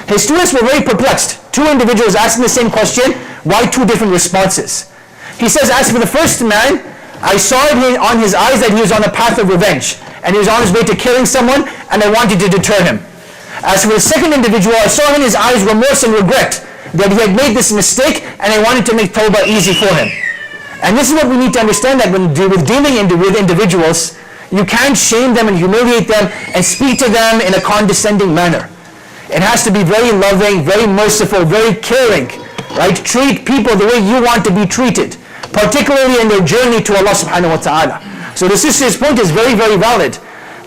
His students were very perplexed. Two individuals asking the same question, why two different responses? He says, as for the first man, I saw it on his eyes that he was on a path of revenge, and he was on his way to killing someone, and I wanted to deter him. As for the second individual, I saw in his eyes remorse and regret that he had made this mistake, and I wanted to make tawbah easy for him. And this is what we need to understand, that when with dealing with individuals, you can't shame them and humiliate them and speak to them in a condescending manner. It has to be very loving, very merciful, very caring, right? Treat people the way you want to be treated, particularly in their journey to Allah subhanahu wa ta'ala. So the sister's point is very, very valid,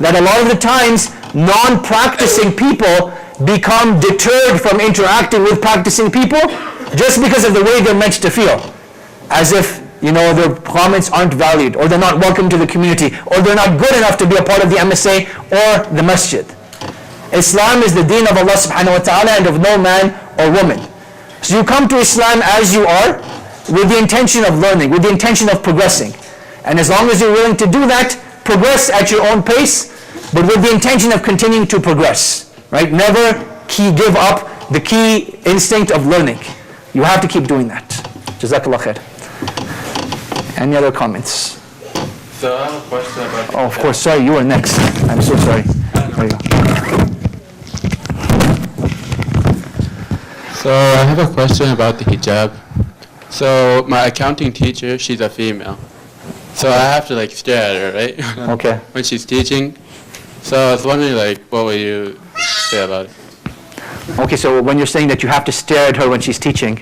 that a lot of the times, non-practicing people become deterred from interacting with practicing people just because of the way they're meant to feel. As if, their comments aren't valued, or they're not welcome to the community, or they're not good enough to be a part of the MSA or the masjid. Islam is the deen of Allah subhanahu wa ta'ala and of no man or woman. So you come to Islam as you are, with the intention of learning, with the intention of progressing. And as long as you're willing to do that, progress at your own pace, but with the intention of continuing to progress. Right? Never give up the key instinct of learning. You have to keep doing that. Jazakallah khair. Any other comments? So I have a question about... Oh, of course. Sorry, you were next. I'm so sorry. There you go. So I have a question about the hijab. So my accounting teacher, she's a female. So I have to like stare at her, right? Okay. When she's teaching. So I was wondering like, what would you say about it? Okay, so when you're saying that you have to stare at her when she's teaching,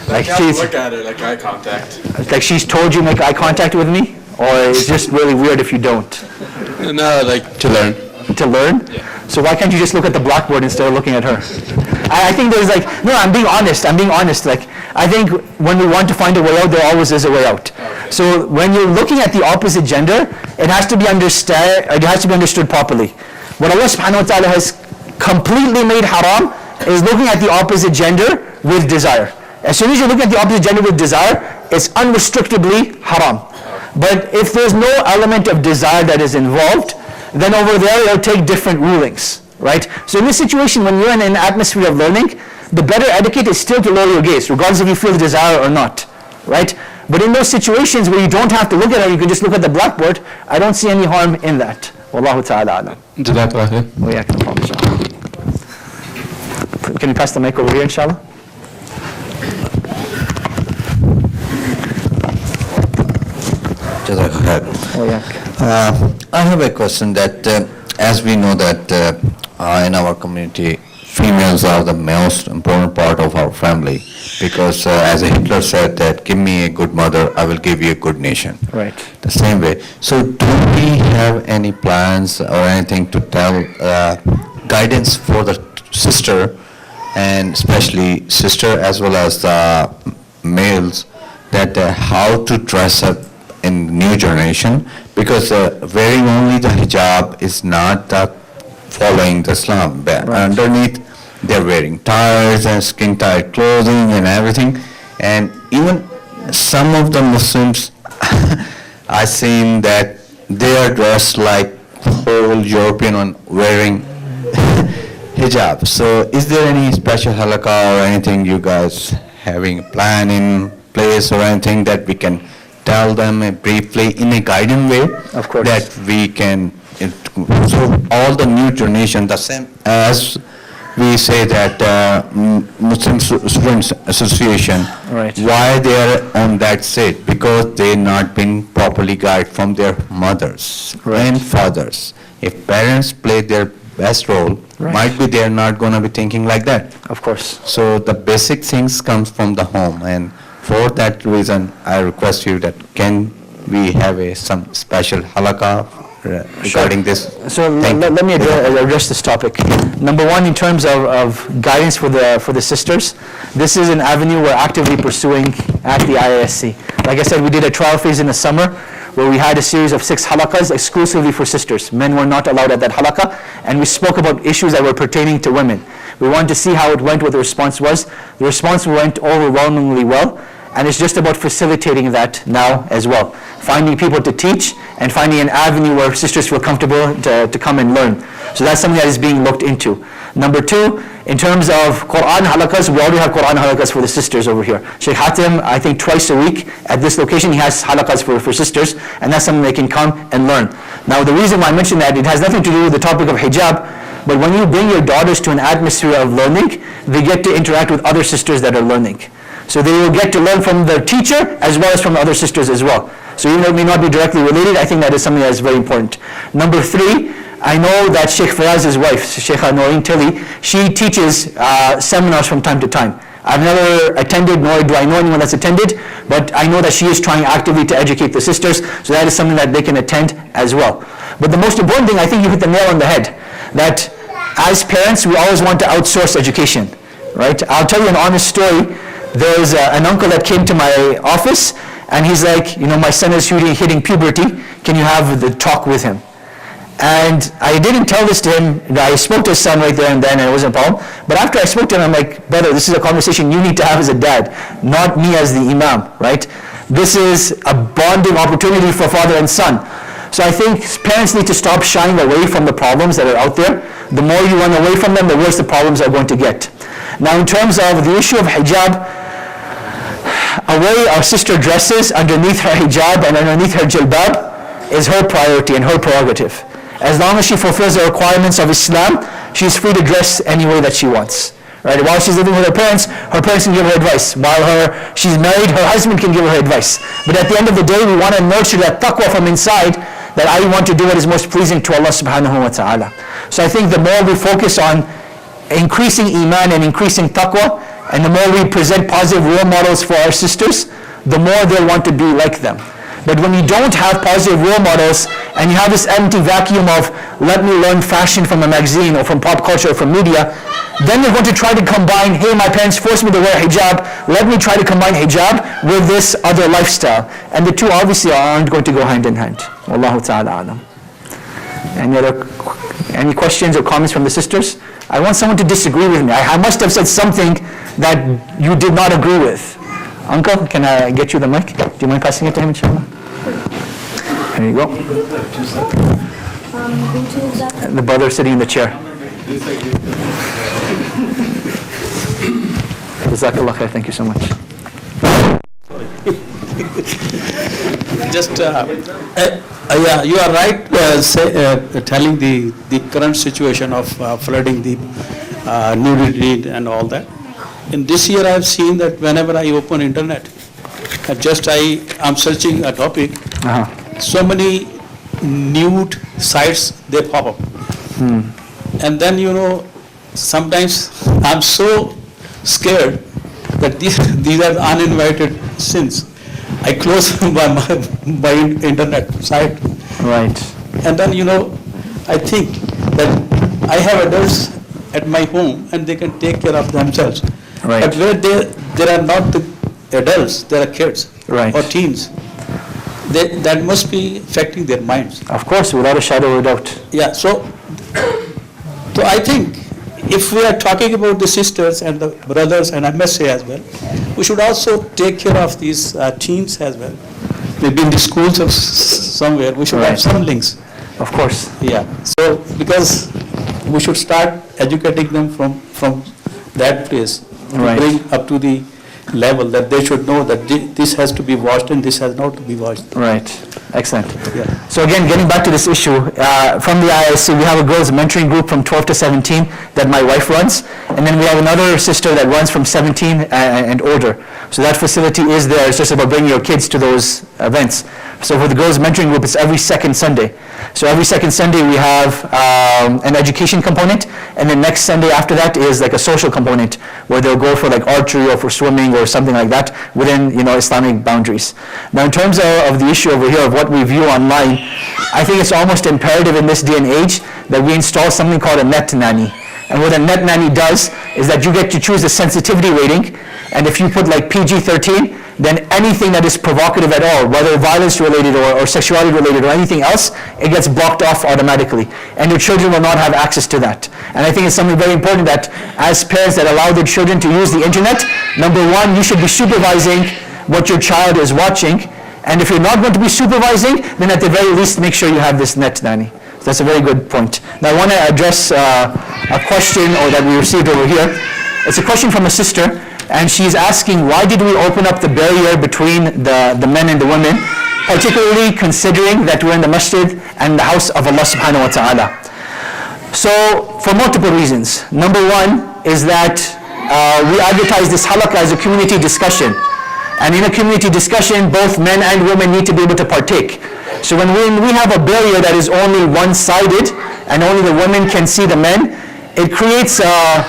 like she's, look at her, like eye contact. like she's told you make eye contact with me, or it's just really weird if you don't? No, like to learn. To learn? Yeah. So why can't you just look at the blackboard instead of looking at her? I think there's like, no, I'm being honest, like, I think when we want to find a way out, there always is a way out. So when you're looking at the opposite gender, it has to be understood properly. What Allah subhanahu wa ta'ala has completely made haram is looking at the opposite gender with desire. As soon as you look at the opposite gender with desire, it's unrestrictedly haram. But if there's no element of desire that is involved, then over there it'll take different rulings, right? So in this situation, when you're in an atmosphere of learning, the better etiquette is still to lower your gaze, regardless if you feel the desire or not, right? But in those situations where you don't have to look at her, you can just look at the blackboard, I don't see any harm in that. Wallahu ta'ala alam. Jazakallah khair. Oh, yeah, no problem, inshallah. Can you pass the mic over here, inshallah? Oh, yeah. I have a question that, as we know that in our community, females are the most important part of our family, because as Hitler said that, give me a good mother, I will give you a good nation. Right. The same way. So do we have any plans or anything to tell guidance for the sister, and especially sister as well as the males, that how to dress up in new generation, because wearing only the hijab is not following the Islam. Right. Underneath, they're wearing ties and skin-tight clothing and everything, and even some of the Muslims, I've seen that they are dressed like whole European one wearing hijab. So is there any special halakha or anything you guys having a plan in place or anything that we can tell them briefly in a guiding way? Of course. That we can, so all the new generation, the same as we say that Muslim Students Association, Right. why they are on that seat? Because they not been properly guided from their mothers and fathers. If parents play their best role, might be they're not going to be thinking like that. Of course. So the basic things comes from the home, and for that reason, I request you that can we have some special halakha regarding this? So Thank you. let me address this topic. Number one, in terms of guidance for the sisters, this is an avenue we're actively pursuing at the IISC. Like I said, we did a trial phase in the summer where we had a series of 6 halakas exclusively for sisters. Men were not allowed at that halakha, and we spoke about issues that were pertaining to women. We wanted to see how it went, what the response was. The response went overwhelmingly well, and it's just about facilitating that now as well. Finding people to teach and finding an avenue where sisters feel comfortable to come and learn. So that's something that is being looked into. Number two, in terms of Quran halakas, we already have Quran halakas for the sisters over here. Sheikh Hatim, I think twice a week at this location, he has halakas for sisters, and that's something they can come and learn. Now the reason why I mentioned that, it has nothing to do with the topic of hijab, but when you bring your daughters to an atmosphere of learning, they get to interact with other sisters that are learning. So they will get to learn from their teacher as well as from other sisters as well. So even though it may not be directly related, I think that is something that is very important. Number three, I know that Sheikh Fayaz's wife, Sheikha Noreen Tilly, she teaches seminars from time to time. I've never attended, nor do I know anyone that's attended, but I know that she is trying actively to educate the sisters, so that is something that they can attend as well. But the most important thing, I think you hit the nail on the head, that as parents, we always want to outsource education, right? I'll tell you an honest story. There's an uncle that came to my office, and he's like, my son is hitting puberty, can you have the talk with him? And I didn't tell this to him. I spoke to his son right there and then, and it wasn't a problem. But after I spoke to him, I'm like, brother, this is a conversation you need to have as a dad, not me as the imam, right? This is a bonding opportunity for father and son. So I think parents need to stop shying away from the problems that are out there. The more you run away from them, the worse the problems are going to get. Now in terms of the issue of hijab, a way our sister dresses underneath her hijab and underneath her jilbab is her priority and her prerogative. As long as she fulfills the requirements of Islam, she's free to dress any way that she wants, Right? While she's living with her parents can give her advice. While she's married, her husband can give her advice. But at the end of the day, we want to nurture that taqwa from inside, that I want to do what is most pleasing to Allah subhanahu wa ta'ala. So I think the more we focus on increasing iman and increasing taqwa, and the more we present positive role models for our sisters, the more they'll want to be like them. But when you don't have positive role models, and you have this empty vacuum of, let me learn fashion from a magazine or from pop culture or from media, then you're going to try to combine, hey, my parents forced me to wear hijab, let me try to combine hijab with this other lifestyle. And the two obviously aren't going to go hand in hand. Wallahu ta'ala alam. Any questions or comments from the sisters? I want someone to disagree with me. I must have said something that you did not agree with. Uncle, can I get you the mic? Do you mind passing it to him, inshallah? There you go. The brother sitting in the chair. Jazakallah khair, thank you so much. Just, yeah, you are right, telling the current situation of flooding, the nudity and all that. In this year, I have seen that whenever I open internet, I'm searching a topic, so many nude sites, they pop up. And then, sometimes I'm so scared that these are uninvited sins. I close my internet site. Right. And then, I think that I have adults at my home and they can take care of themselves. Right. But where there are not the adults, there are kids Right. or teens, that must be affecting their minds. Of course, without a shadow of a doubt. Yeah, so I think if we are talking about the sisters and the brothers, and I must say as well, we should also take care of these teens as well. Maybe in the schools or somewhere, we should have some links. Of course. Yeah, so because we should start educating them from that place to Right. bring up to the level that they should know that this has to be watched and this has not to be watched. Right. Excellent. Yeah. So again, getting back to this issue, from the IIC, we have a girls mentoring group from 12 to 17 that my wife runs, and then we have another sister that runs from 17 and older. So that facility is there. It's just about bringing your kids to those events. So for the girls mentoring group, it's every second Sunday. So every second Sunday we have an education component, and then next Sunday after that is like a social component where they'll go for like archery or for swimming or something like that within Islamic boundaries. Now in terms of the issue over here of what we view online, I think it's almost imperative in this day and age that we install something called a net nanny. And what a net nanny does is that you get to choose the sensitivity rating, and if you put like PG-13, then anything that is provocative at all, whether violence related or sexuality related or anything else, it gets blocked off automatically. And your children will not have access to that. And I think it's something very important that as parents that allow their children to use the internet, number one, you should be supervising what your child is watching. And if you're not going to be supervising, then at the very least make sure you have this net nanny. So that's a very good point. Now I want to address a question that we received over here. It's a question from a sister, and she's asking, why did we open up the barrier between the men and the women, particularly considering that we're in the masjid and the house of Allah subhanahu wa ta'ala. So for multiple reasons. Number one is that we advertise this halaqah as a community discussion. And in a community discussion, both men and women need to be able to partake. So when we have a barrier that is only one-sided and only the women can see the men, it creates a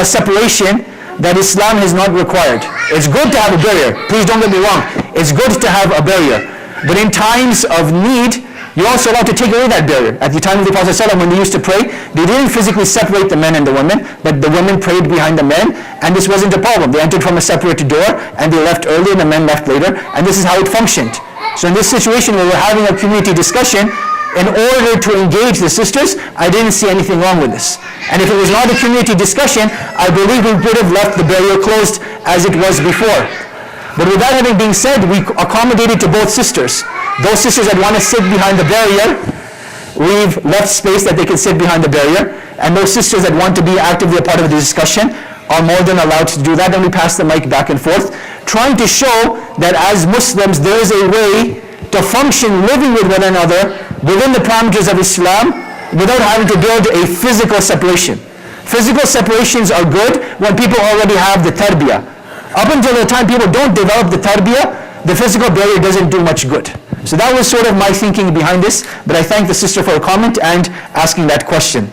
separation that Islam has not required. It's good to have a barrier. Please don't get me wrong. It's good to have a barrier. But in times of need, you're also allowed to take away that barrier. At the time of the Prophet ﷺ, when they used to pray, they didn't physically separate the men and the women, but the women prayed behind the men, and this wasn't a problem. They entered from a separate door, and they left early, and the men left later, and this is how it functioned. So in this situation where we're having a community discussion, in order to engage the sisters, I didn't see anything wrong with this. And if it was not a community discussion, I believe we would have left the barrier closed as it was before. But with that having been said, we accommodated to both sisters. Those sisters that want to sit behind the barrier, we've left space that they can sit behind the barrier. And those sisters that want to be actively a part of the discussion are more than allowed to do that. And we pass the mic back and forth, trying to show that as Muslims, there is a way to function living with one another within the parameters of Islam without having to build a physical separation. Physical separations are good when people already have the tarbiyah. Up until the time people don't develop the tarbiyah, the physical barrier doesn't do much good. So that was sort of my thinking behind this, but I thank the sister for her comment and asking that question.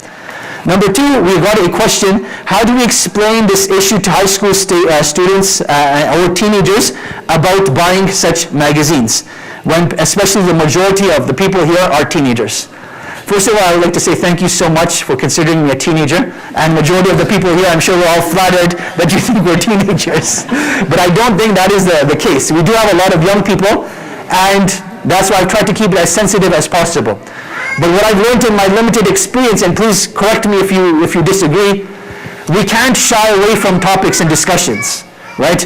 Number two, we got a question, how do we explain this issue to high school students or teenagers about buying such magazines, when especially the majority of the people here are teenagers? First of all, I would like to say thank you so much for considering me a teenager, and majority of the people here, I'm sure we're all flattered that you think we're teenagers. But I don't think that is the case. We do have a lot of young people, and that's why I've tried to keep it as sensitive as possible. But what I've learned in my limited experience, and please correct me if you disagree, we can't shy away from topics and discussions, right?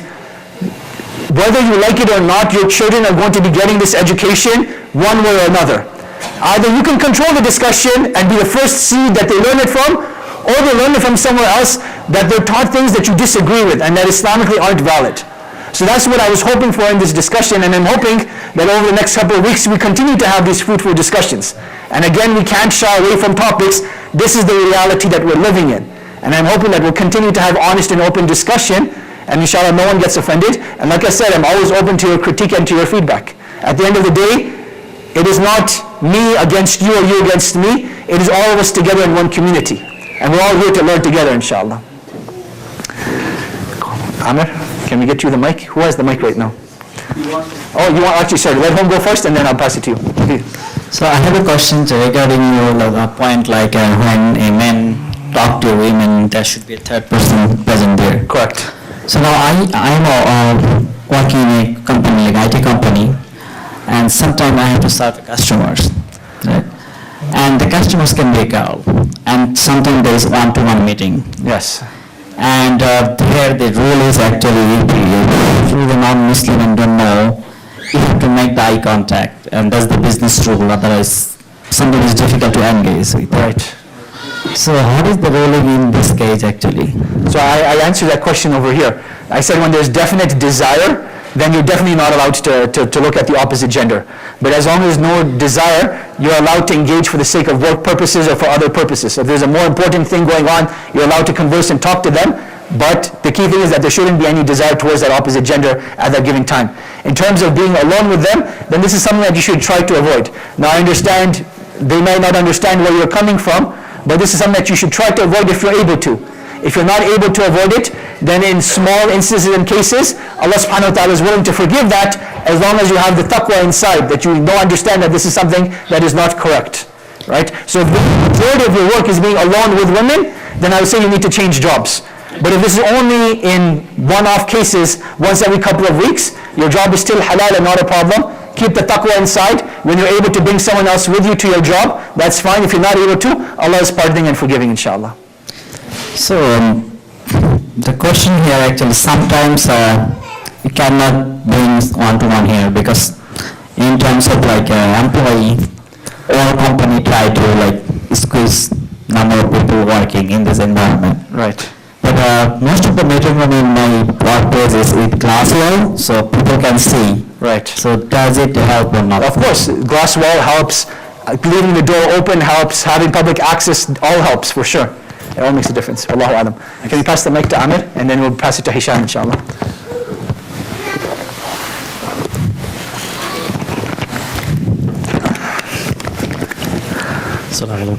Whether you like it or not, your children are going to be getting this education one way or another. Either you can control the discussion and be the first seed that they learn it from, or they learn it from somewhere else that they're taught things that you disagree with and that Islamically aren't valid. So that's what I was hoping for in this discussion, and I'm hoping that over the next couple of weeks we continue to have these fruitful discussions. And again, we can't shy away from topics. This is the reality that we're living in. And I'm hoping that we'll continue to have honest and open discussion, and inshallah no one gets offended. And like I said, I'm always open to your critique and to your feedback. At the end of the day, it is not me against you or you against me. It is all of us together in one community. And we're all here to learn together, inshallah. Amir, can we get you the mic? Who has the mic right now? Oh, you want, actually, sorry, let him go first and then I'll pass it to you. Okay. So I have a question regarding your point, like when a man talk to a woman, there should be a third person present there. Correct. So now I'm working in a company, like IT company, and sometimes I have to serve the customers, right? And the customers can be a girl, and sometimes there is one-to-one meeting. Yes. And here the rule is actually, if you're a non-Muslim and don't know, you have to make the eye contact, and that's the business rule, otherwise sometimes it's difficult to engage with. Right. So how is the ruling in this case actually? So I answered that question over here. I said when there's definite desire, then you're definitely not allowed to look at the opposite gender. But as long as there's no desire, you're allowed to engage for the sake of work purposes or for other purposes. So if there's a more important thing going on, you're allowed to converse and talk to them. But the key thing is that there shouldn't be any desire towards that opposite gender at that given time. In terms of being alone with them, then this is something that you should try to avoid. Now I understand, they may not understand where you're coming from, but this is something that you should try to avoid if you're able to. If you're not able to avoid it, then in small instances and cases, Allah subhanahu wa ta'ala is willing to forgive that as long as you have the taqwa inside, that you know understand that this is something that is not correct. Right? So if the majority of your work is being alone with women, then I would say you need to change jobs. But if this is only in one-off cases, once every couple of weeks, your job is still halal and not a problem. Keep the taqwa inside. When you're able to bring someone else with you to your job, that's fine. If you're not able to, Allah is pardoning and forgiving, inshallah. So the question here actually, sometimes you cannot bring one-to-one here because in terms of like employee or company try to like squeeze number of people working in this environment. Right. But most of the matrimony in my workplace is with glass wall, so people can see. Right. So does it help or not? Of course, glass wall helps. Leaving the door open helps. Having public access all helps for sure. It all makes a difference. Wallahu alam. Can you pass the mic to Amir, and then we'll pass it to Hisham, inshallah. Assalamu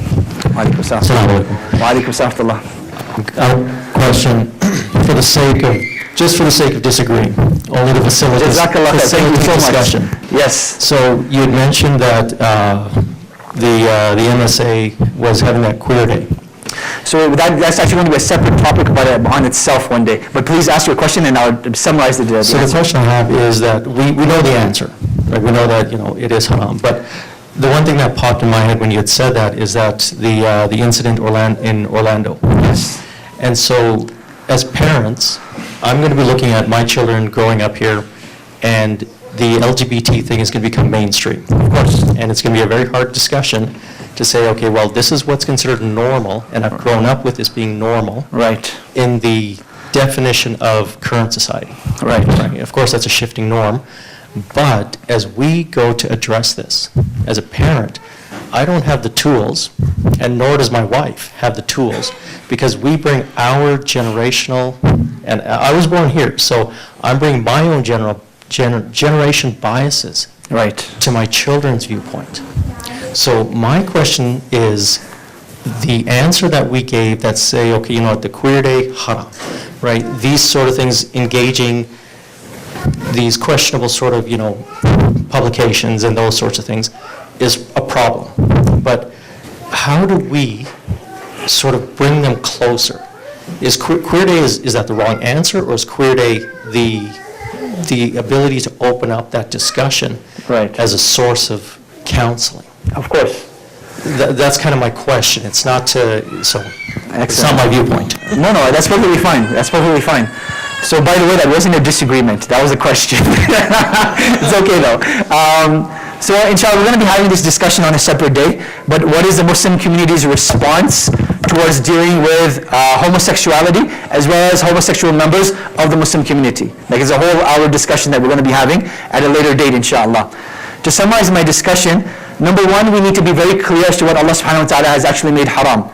Wa alaikum salam. alaikum. Wa alaikum salam. Question, for the sake of, just for the sake of disagreeing, only to facilitate Jazakallah khair. Thank you so much. discussion. Yes. So you had mentioned that the MSA was having that queer day. So that's actually going to be a separate topic on itself one day. But please ask your question and I'll summarize the So the answer. question I have is that we know the answer, right? We know that, it is haram. But the one thing that popped in my head when you had said that is that the incident in Orlando. Yes. And so as parents, I'm going to be looking at my children growing up here, and the LGBT thing is going to become mainstream. Of course. And it's going to be a very hard discussion to say, okay, well, this is what's considered normal, and I've grown up with this being normal. Right. In the definition of current society. Right. Of course, that's a shifting norm. But as we go to address this, as a parent, I don't have the tools, and nor does my wife have the tools, because we bring our generational, and I was born here, so I'm bringing my own generation biases Right. to my children's viewpoint. So my question is, the answer that we gave that say, okay, you know what, the queer day, haram, right? These sort of things, engaging these questionable sort of, you know, publications and those sorts of things is a problem. But how do we sort of bring them closer? Is queer day, is that the wrong answer, or is queer day the ability to open up that discussion Right. as a source of counseling? Of course. That's kind of my question. It's not to, so, it's not Excellent. my viewpoint. No, that's perfectly fine. That's perfectly fine. So, by the way, that wasn't a disagreement. That was a question. It's okay, though. So, inshallah, we're going to be having this discussion on a separate day. But what is the Muslim community's response towards dealing with homosexuality, as well as homosexual members of the Muslim community? Like, it's a whole hour discussion that we're going to be having at a later date, inshallah. To summarize my discussion, number one, we need to be very clear as to what Allah subhanahu wa ta'ala has actually made haram.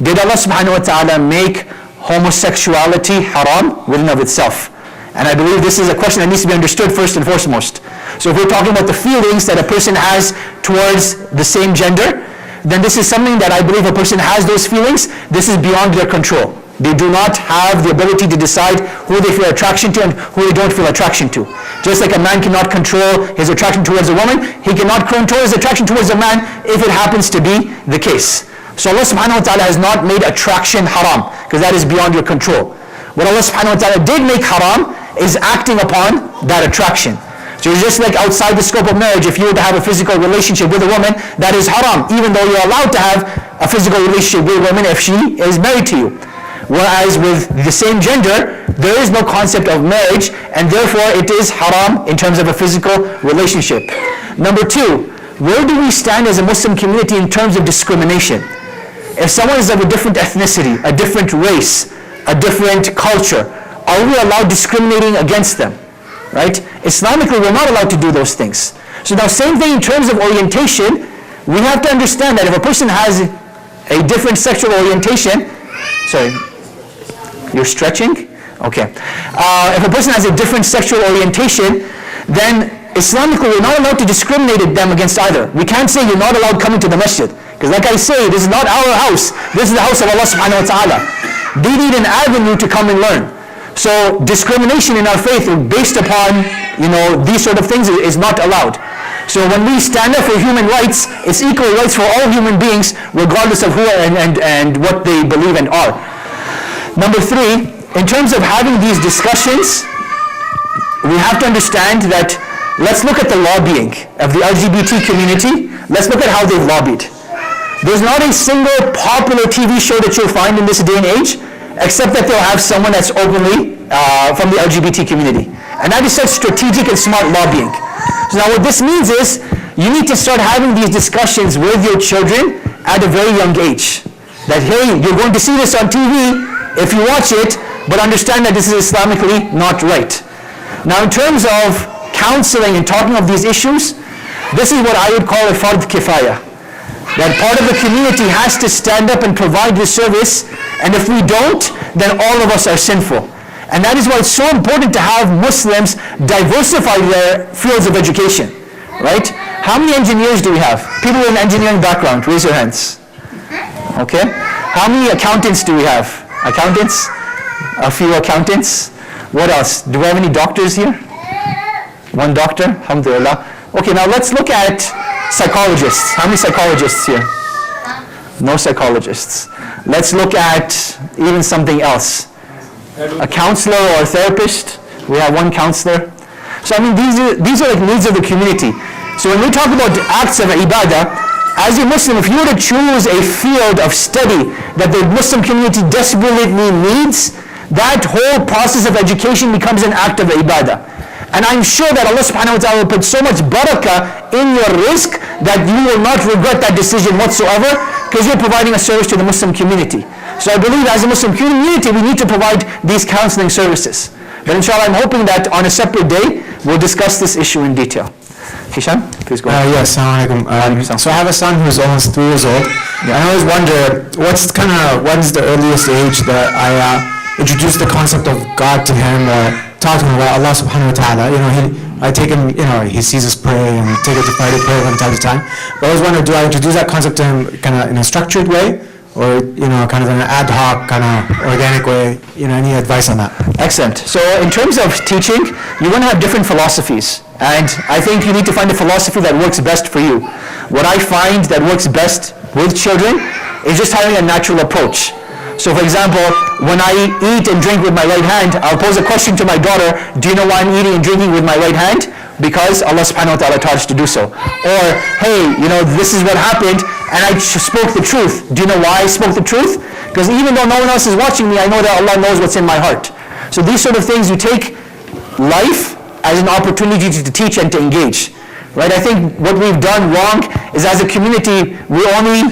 Did Allah subhanahu wa ta'ala make homosexuality haram within of itself? And I believe this is a question that needs to be understood first and foremost. So if we're talking about the feelings that a person has towards the same gender, then this is something that I believe a person has those feelings, this is beyond their control. They do not have the ability to decide who they feel attraction to and who they don't feel attraction to. Just like a man cannot control his attraction towards a woman, he cannot control his attraction towards a man if it happens to be the case. So Allah subhanahu wa ta'ala has not made attraction haram, because that is beyond your control. What Allah subhanahu wa ta'ala did make haram is acting upon that attraction. So it's just like outside the scope of marriage, if you were to have a physical relationship with a woman, that is haram, even though you're allowed to have a physical relationship with a woman if she is married to you. Whereas with the same gender, there is no concept of marriage, and therefore it is haram in terms of a physical relationship. Number two, where do we stand as a Muslim community in terms of discrimination? If someone is of a different ethnicity, a different race, a different culture, are we allowed discriminating against them? Right? Islamically, we're not allowed to do those things. So now, same thing in terms of orientation, we have to understand that if a person has a different sexual orientation, sorry, you're stretching? Okay. If a person has a different sexual orientation, then Islamically, we're not allowed to discriminate them against either. We can't say you're not allowed coming to the masjid. Because like I say, this is not our house. This is the house of Allah subhanahu wa ta'ala. They need an avenue to come and learn. So discrimination in our faith based upon, these sort of things is not allowed. So when we stand up for human rights, it's equal rights for all human beings, regardless of who and what they believe and are. Number three, in terms of having these discussions, we have to understand that let's look at the lobbying of the LGBT community. Let's look at how they've lobbied. There's not a single popular TV show that you'll find in this day and age, except that they'll have someone that's openly from the LGBT community. And that is such strategic and smart lobbying. So now what this means is, you need to start having these discussions with your children at a very young age. That, hey, you're going to see this on TV if you watch it, but understand that this is Islamically not right. Now in terms of counseling and talking of these issues, this is what I would call a fard kifaya. That part of the community has to stand up and provide this service, and if we don't, then all of us are sinful. And that is why it's so important to have Muslims diversify their fields of education, right? How many engineers do we have? People with an engineering background, raise your hands. Okay. How many accountants do we have? Accountants? A few accountants. What else? Do we have any doctors here? One doctor? Alhamdulillah. Okay, now let's look at psychologists. How many psychologists here? No psychologists. Let's look at even something else. A counselor or a therapist. We have one counselor. So I mean, these are like needs of the community. So when we talk about acts of ibadah, as a Muslim, if you were to choose a field of study that the Muslim community desperately needs, that whole process of education becomes an act of ibadah. And I'm sure that Allah subhanahu wa ta'ala will put so much barakah in your rizq that you will not regret that decision whatsoever, because you're providing a service to the Muslim community. So I believe as a Muslim community, we need to provide these counseling services. But inshallah, I'm hoping that on a separate day, we'll discuss this issue in detail. Hisham, please go ahead. Yes, assalamu alaikum. So I have a son who's almost 3 years old. And I always wonder, what is the earliest age that I introduce the concept of God to him, or talk to him about Allah subhanahu wa ta'ala? I take him, he sees us pray and take it to Friday prayer from time to time. But I always wonder, do I introduce that concept to him kind of in a structured way, or, kind of in an ad hoc, kind of organic way? Any advice on that? Excellent. So in terms of teaching, you're going to have different philosophies. And I think you need to find a philosophy that works best for you. What I find that works best with children is just having a natural approach. So for example, when I eat and drink with my right hand, I'll pose a question to my daughter, do you know why I'm eating and drinking with my right hand? Because Allah subhanahu wa ta'ala taught us to do so. Or, hey, this is what happened, and I spoke the truth. Do you know why I spoke the truth? Because even though no one else is watching me, I know that Allah knows what's in my heart. So these sort of things, you take life as an opportunity to teach and to engage. Right? I think what we've done wrong is, as a community, we only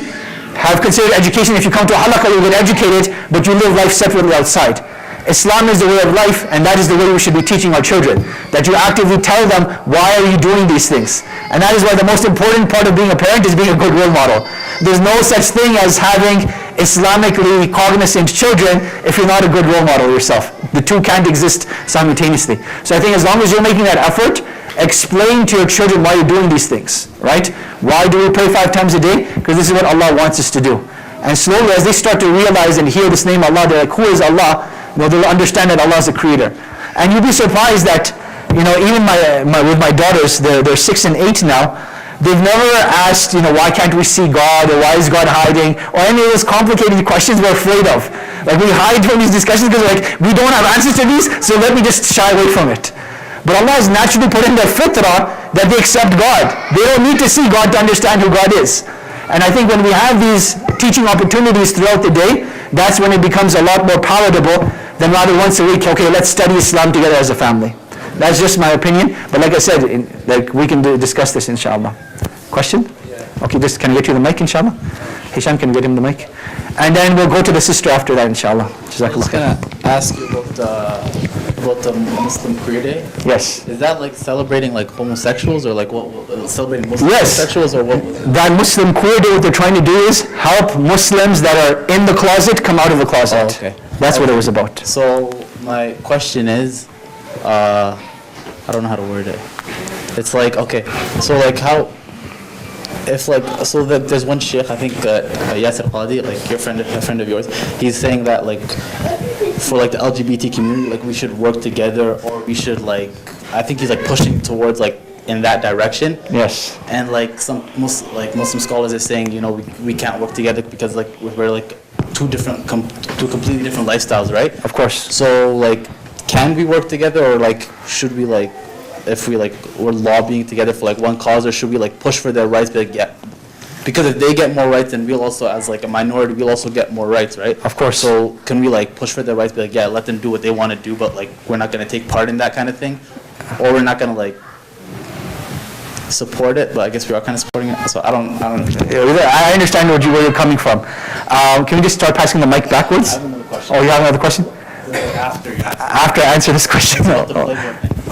have considered education. If you come to a halaqah, you get educated, but you live life separately outside. Islam is the way of life, and that is the way we should be teaching our children. That you actively tell them, why are you doing these things? And that is why the most important part of being a parent is being a good role model. There's no such thing as having Islamically cognizant children if you're not a good role model yourself. The two can't exist simultaneously. So I think as long as you're making that effort, explain to your children why you're doing these things, right? Why do we pray 5 times a day? Because this is what Allah wants us to do. And slowly, as they start to realize and hear this name Allah, they're like, who is Allah? They'll understand that Allah is a creator. And you'll be surprised that, even with my daughters, they're 6 and 8 now, they've never asked, why can't we see God, or why is God hiding, or any of those complicated questions we're afraid of. Like, we hide from these discussions because we don't have answers to these, so let me just shy away from it. But Allah has naturally put in their fitrah that they accept God. They don't need to see God to understand who God is. And I think when we have these teaching opportunities throughout the day, that's when it becomes a lot more palatable than rather once a week, okay, let's study Islam together as a family. That's just my opinion. But like I said, we can discuss this, inshallah. Question? Yeah. Okay, can I get you the mic, inshallah? Hisham, can you get him the mic? And then we'll go to the sister after that, inshallah. I was going to ask you about the Muslim Queer Day. Yes. Is that like celebrating like homosexuals, or like celebrating Muslim homosexuals, or what was it? That Muslim Queer Day, what they're trying to do is help Muslims that are in the closet come out of the closet. Oh, okay. That's what it was about. So my question is, I don't know how to word it. It's like, okay, so like how, if like, so that there's one sheikh, I think Yasser Qadi, like a friend of yours, he's saying that like, for like the LGBT community, like we should work together, or we should like, I think he's like pushing towards like in that direction. Yes. And like some Muslim scholars are saying, we can't work together because like we're like two completely different lifestyles, right? Of course. So like, can we work together, or like should we like, if we like we're lobbying together for like one cause, or should we like push for their rights? But like, yeah, because if they get more rights, then we'll also, as like a minority, we'll also get more rights, right? Of course. So can we like push for their rights? Be like, yeah, let them do what they want to do, but like we're not going to take part in that kind of thing, or we're not going to like support it. But I guess we are kind of supporting it. So I don't understand. I understand where you're coming from. Can we just start passing the mic backwards? I have another question. Oh, you have another question? After I answer this question.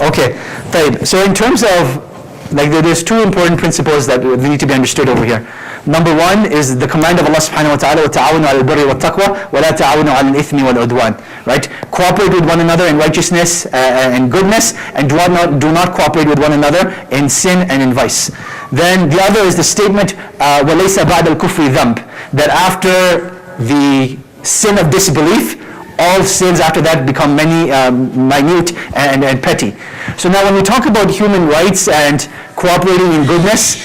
Okay. So in terms of, like, there's two important principles that need to be understood over here. Number one is the command of Allah subhanahu wa ta'ala, وَتَعَاوَنُوا عَلَى الْبِرِّ وَالتَّقْوَى وَلَا تَعَاوَنُوا عَلَى الْإِثْمِ وَالْعُدْوَانِ. Right? Cooperate with one another in righteousness and goodness, and do not cooperate with one another in sin and in vice. Then the other is the statement, وَلَيْسَ بَعْدَ الْكُفْرِ ذَنْبٍ, that after the sin of disbelief, all sins after that become minute and petty. So now when we talk about human rights and cooperating in goodness,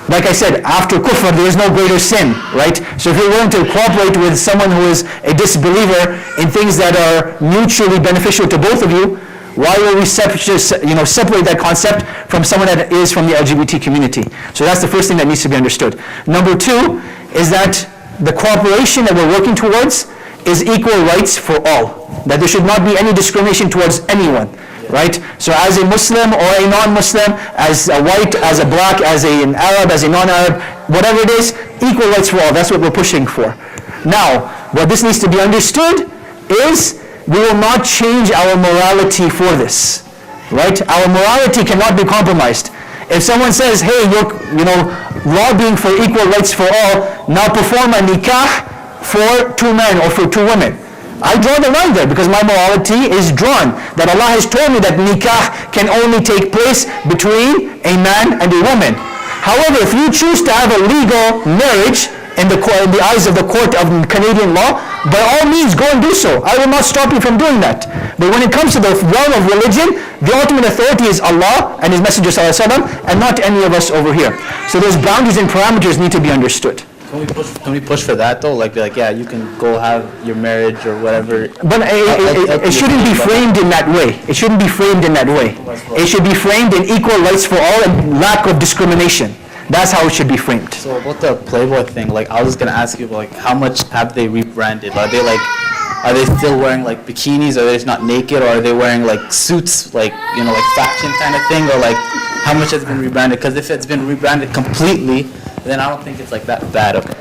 like I said, after kufr, there is no greater sin, right? So if you're willing to cooperate with someone who is a disbeliever in things that are mutually beneficial to both of you, why will we separate that concept from someone that is from the LGBT community? So that's the first thing that needs to be understood. Number two is that the cooperation that we're working towards is equal rights for all. That there should not be any discrimination towards anyone. Right? So as a Muslim or a non-Muslim, as a white, as a black, as an Arab, as a non-Arab, whatever it is, equal rights for all. That's what we're pushing for. Now, what this needs to be understood is we will not change our morality for this. Right? Our morality cannot be compromised. If someone says, hey, law being for equal rights for all, now perform a nikah for two men or for two women. I draw the line there because my morality is drawn that Allah has told me that nikah can only take place between a man and a woman. However, if you choose to have a legal marriage in the eyes of the court of Canadian law, by all means go and do so. I will not stop you from doing that. But when it comes to the realm of religion, the ultimate authority is Allah and His Messenger ﷺ, and not any of us over here. So those boundaries and parameters need to be understood. Can we push for that though? Like be like, yeah, you can go have your marriage or whatever. But it shouldn't be framed in that way. It shouldn't be framed in that way. It should be framed in equal rights for all and lack of discrimination. That's how it should be framed. So about the Playboy thing, like I was just gonna ask you, like, how much have they rebranded? Are they still wearing like bikinis? Are they just not naked? Or are they wearing like suits, like like fashion kind of thing? Or like how much has been rebranded? Because if it's been rebranded completely, then I don't think it's like that bad of a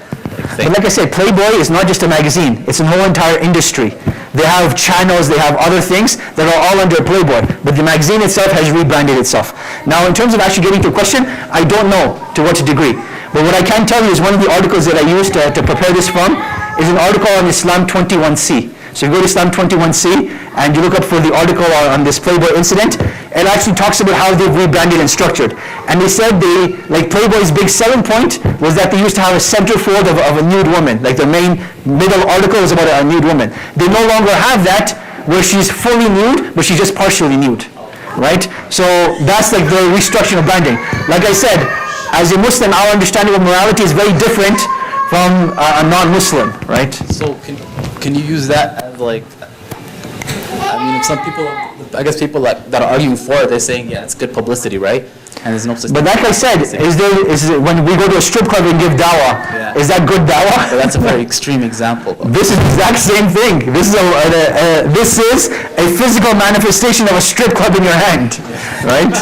thing. But like I said, Playboy is not just a magazine. It's a whole entire industry. They have channels, they have other things that are all under Playboy. But the magazine itself has rebranded itself. Now, in terms of actually getting to a question, I don't know to what degree. But what I can tell you is one of the articles that I used to prepare this from is an article on Islam 21C. So you go to Islam 21C and you look up for the article on this Playboy incident. It actually talks about how they've rebranded and structured. And they said Playboy's big selling point was that they used to have a centerfold of a nude woman. Like the main middle article is about a nude woman. They no longer have that where she's fully nude, but she's just partially nude. Right? So that's like the restructuring of branding. Like I said, as a Muslim, our understanding of morality is very different from a non-Muslim, right? So can you use that as like, I mean, some people, I guess people that are arguing for it, they're saying, yeah, it's good publicity, right? And there's no such But like I said, when we go to a strip club and give dawah, is that good dawah? But that's a very extreme example, though. This is the exact same thing. This is a physical manifestation of a strip club in your hand, right?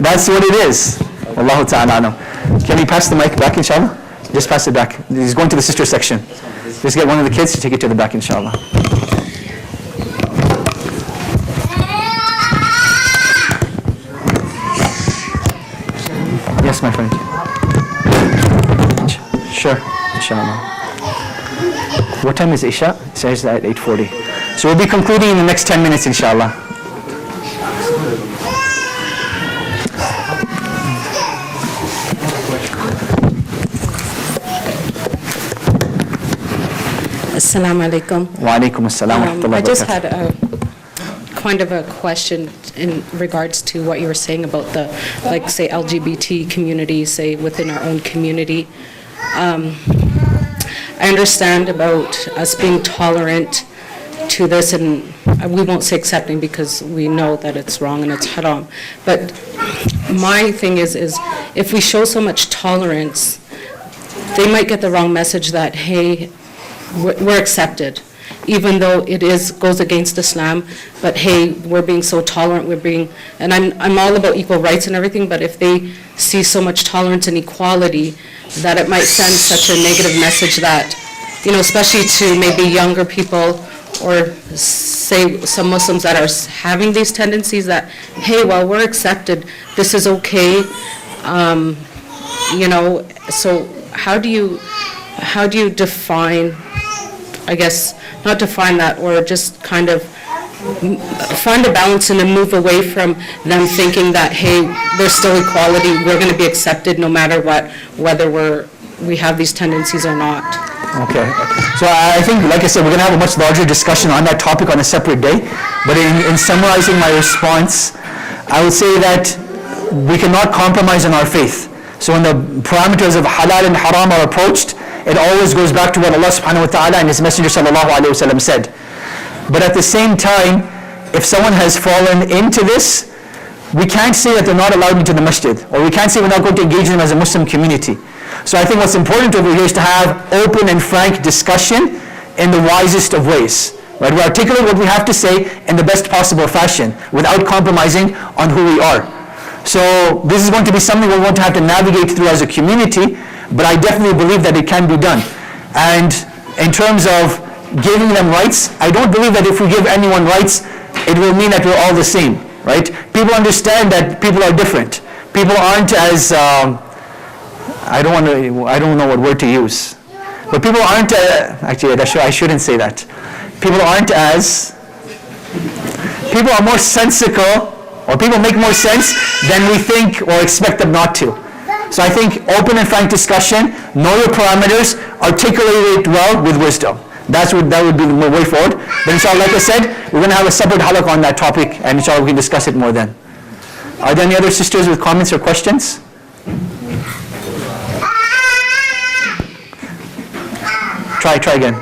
That's what it is. Allahu ta'ala alam. Can we pass the mic back, inshallah? Just pass it back. He's going to the sister section. Just get one of the kids to take it to the back, inshallah. Yes, my friend. Sure, inshallah. What time is Isha? It says at 8:40. So we'll be concluding in the next 10 minutes, inshallah. Assalamu alaikum. Wa alaikum assalam wa rahmatullahi wa I just barakatuh. had kind of a question in regards to what you were saying about the, like, say, LGBT community, say, within our own community. I understand about us being tolerant to this, and we won't say accepting because we know that it's wrong and it's haram. But my thing is if we show so much tolerance, they might get the wrong message that, hey, we're accepted, even though it goes against Islam, but hey, we're being so tolerant, and I'm all about equal rights and everything, but if they see so much tolerance and equality, that it might send such a negative message that, especially to maybe younger people, or say some Muslims that are having these tendencies that, hey, well, we're accepted, this is okay, so how do you define, I guess, not define that, or just kind of find a balance and a move away from them thinking that, hey, there's still equality, we're going to be accepted no matter what, whether we have these tendencies or not. Okay. So I think, like I said, we're going to have a much larger discussion on that topic on a separate day. But in summarizing my response, I would say that we cannot compromise on our faith. So when the parameters of halal and haram are approached, it always goes back to what Allah subhanahu wa ta'ala and His Messenger sallallahu alayhi wa sallam said. But at the same time, if someone has fallen into this, we can't say that they're not allowed into the masjid, or we can't say we're not going to engage them as a Muslim community. So I think what's important over here is to have open and frank discussion in the wisest of ways. Right? We articulate what we have to say in the best possible fashion without compromising on who we are. So this is going to be something we're going to have to navigate through as a community, but I definitely believe that it can be done. And in terms of giving them rights, I don't believe that if we give anyone rights, it will mean that we're all the same, right? People understand that people are different. people aren't as, I don't know what word to use, but people aren't, actually I shouldn't say that. People are more sensical, or people make more sense than we think or expect them not to. So I think open and frank discussion, know your parameters, articulate it well with wisdom. That would be the way forward. But inshallah, like I said, we're going to have a separate halaq on that topic, and inshallah we can discuss it more then. Are there any other sisters with comments or questions? Try again.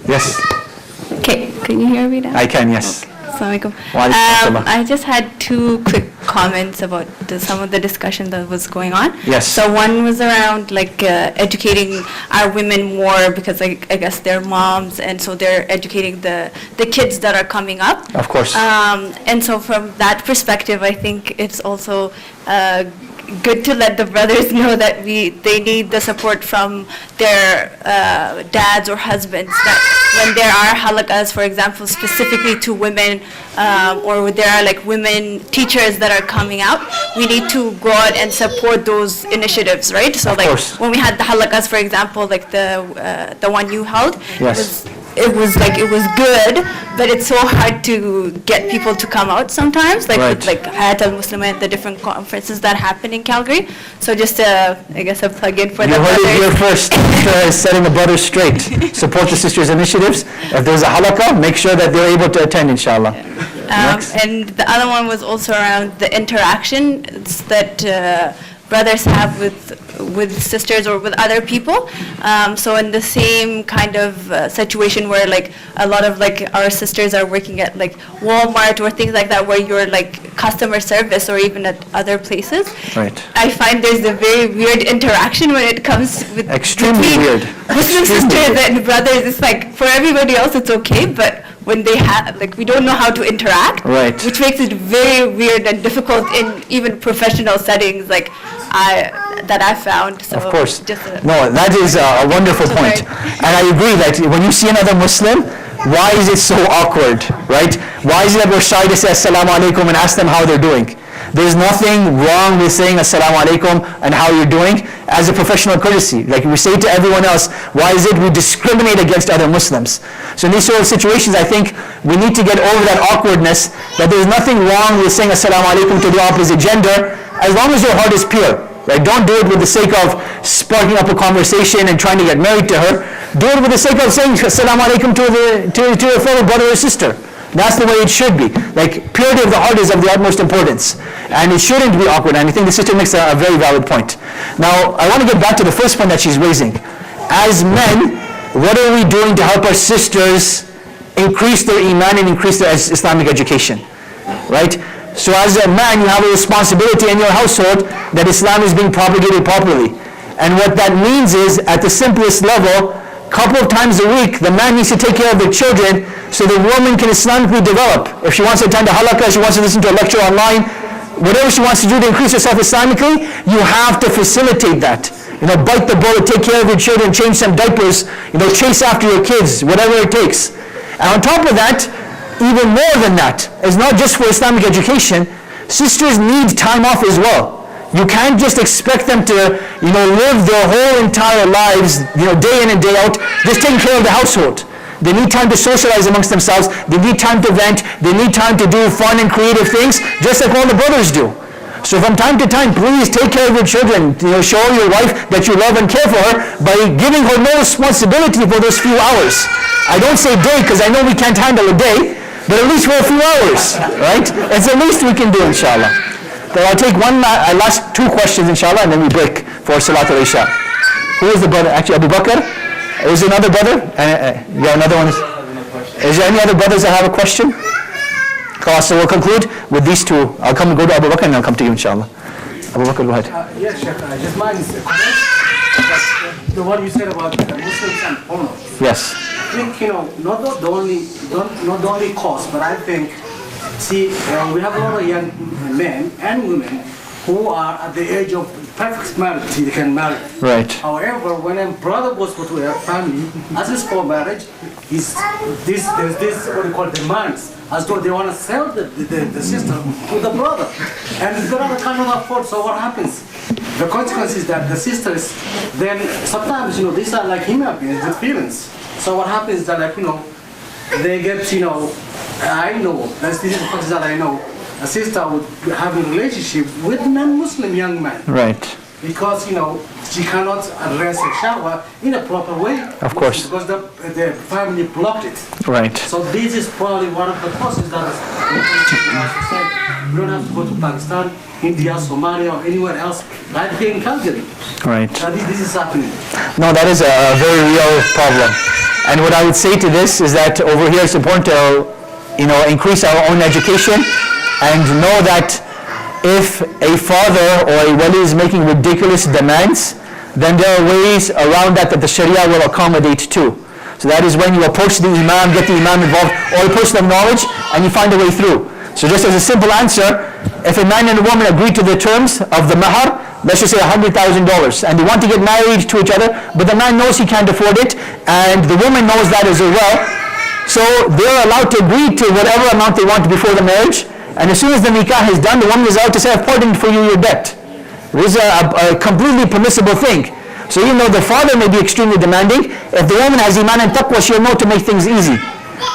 Yes. Okay, can you hear me now? I can, yes. Assalamualaikum. I just had two quick comments about some of the discussion that was going on. Yes. So one was around like educating our women more, because I guess they're moms, and so they're educating the kids that are coming up. Of course. And so from that perspective, I think it's also good to let the brothers know that they need the support from their dads or husbands, that when there are halakas, for example, specifically to women, or there are like women teachers that are coming out, we need to go out and support those initiatives, right? So of like course. when we had the halakas, for example, like the one you held, yes. it was good, but it's so hard to get people to come out sometimes, like right. with like Hayat al-Muslima and the different conferences that happen in Calgary. So just I guess a plug-in for the brothers. You heard it here first. Setting the brothers straight. Support the sisters' initiatives. If there's a halaqah, make sure that they're able to attend, inshallah. And the other one was also around the interaction that brothers have with sisters or with other people. So in the same kind of situation where like a lot of like our sisters are working at like Walmart or things like that, where you're like customer service, or even at other places. Right. I find there's a very weird interaction when it comes with extremely weird. Muslim sisters and brothers. It's like for everybody else it's okay, but when they have, like, we don't know how to interact, right, which makes it very weird and difficult in even professional settings, like that I found. So of course. No, that is a wonderful point. And I agree that when you see another Muslim, why is it so awkward, right? Why is it that we're shy to say assalamu alaikum and ask them how they're doing? There's nothing wrong with saying assalamu alaikum and how you're doing as a professional courtesy. Like we say to everyone else, why is it we discriminate against other Muslims? So in these sort of situations, I think we need to get over that awkwardness, that there's nothing wrong with saying assalamu alaikum to the opposite gender, as long as your heart is pure. Right? Don't do it with the sake of sparking up a conversation and trying to get married to her. Do it with the sake of saying assalamu alaikum to your fellow brother or sister. That's the way it should be. Like, purity of the heart is of the utmost importance. And it shouldn't be awkward. And I think the sister makes a very valid point. Now, I want to get back to the first point that she's raising. As men, what are we doing to help our sisters increase their iman and increase their Islamic education? Right? So as a man, you have a responsibility in your household that Islam is being propagated properly. And what that means is, at the simplest level, a couple of times a week, the man needs to take care of the children so the woman can Islamically develop. If she wants to attend a halaqah, she wants to listen to a lecture online, whatever she wants to do to increase herself Islamically, you have to facilitate that. You know, bite the bullet, take care of your children, change some diapers, you know, chase after your kids, whatever it takes. And on top of that, even more than that, it's not just for Islamic education, sisters need time off as well. You can't just expect them to, you know, live their whole entire lives, you know, day in and day out, just taking care of the household. They need time to socialize amongst themselves, they need time to vent, they need time to do fun and creative things, just like all the brothers do. So from time to time, please take care of your children. You know, show your wife that you love and care for her by giving her no responsibility for those few hours. I don't say day because I know we can't handle a day, but at least for a few hours, right? It's the least we can do, inshallah. But I'll take last two questions, inshallah, and then we break for Salat al-Isha. Who is the brother? Actually, Abu Bakr? Is there another brother? Yeah, another one. Is there any other brothers that have a question? So we'll conclude with these two. I'll go to Abu Bakr and I'll come to you, inshallah. Abu Bakr, go ahead. Yes, Sheikh, just mine is the one you said about Muslims and porno. Yes. I think, you know, not the only cause, but I think, see, we have a lot of young men and women who are at the age of perfect marriage, they can marry. Right. However, when a brother goes to a family, as is for marriage, there's this, what we call demands as though they want to sell the sister to the brother. And the brother cannot afford, so what happens? The consequence is that the sisters, then sometimes, these are like human beings with feelings. So what happens is that, like, they get, I know, this is the process that I know, a sister would have a relationship with non-Muslim young man. Right. Because, she cannot address her shower in a proper way. Of course. Because the family blocked it. Right. So this is probably one of the causes that is, we don't have to go to Pakistan, India, Somalia, or anywhere else, right here in Calgary. Right. This is happening. No, that is a very real problem. And what I would say to this is that over here it's important to, increase our own education and know that if a father or a wali is making ridiculous demands, then there are ways around that the Sharia will accommodate too. So that is when you approach the imam, get the imam involved, or a person of knowledge, and you find a way through. So just as a simple answer, if a man and a woman agree to the terms of the mahar, let's just say $100,000, and they want to get married to each other, but the man knows he can't afford it, and the woman knows that as well, so they're allowed to agree to whatever amount they want before the marriage, and as soon as the nikah is done, the woman is allowed to say, I've pardoned for you your debt. It is a completely permissible thing. So even though the father may be extremely demanding, if the woman has iman and taqwa, she'll know to make things easy.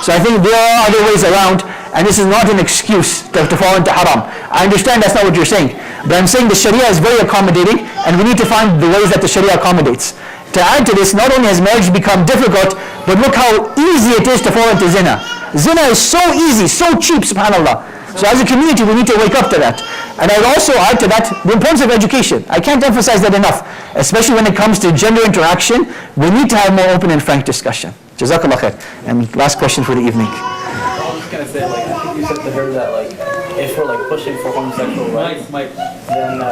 So I think there are other ways around, and this is not an excuse to fall into haram. I understand that's not what you're saying, but I'm saying the Sharia is very accommodating, and we need to find the ways that the Sharia accommodates. To add to this, not only has marriage become difficult, but look how easy it is to fall into zina. Zina is so easy, so cheap, subhanAllah. So as a community, we need to wake up to that. And I'd also add to that the importance of education. I can't emphasize that enough, especially when it comes to gender interaction. We need to have more open and frank discussion. Jazakallah khair. And last question for the evening. I was just going to say, I think you said to her that, if we're, pushing for homosexual rights, then...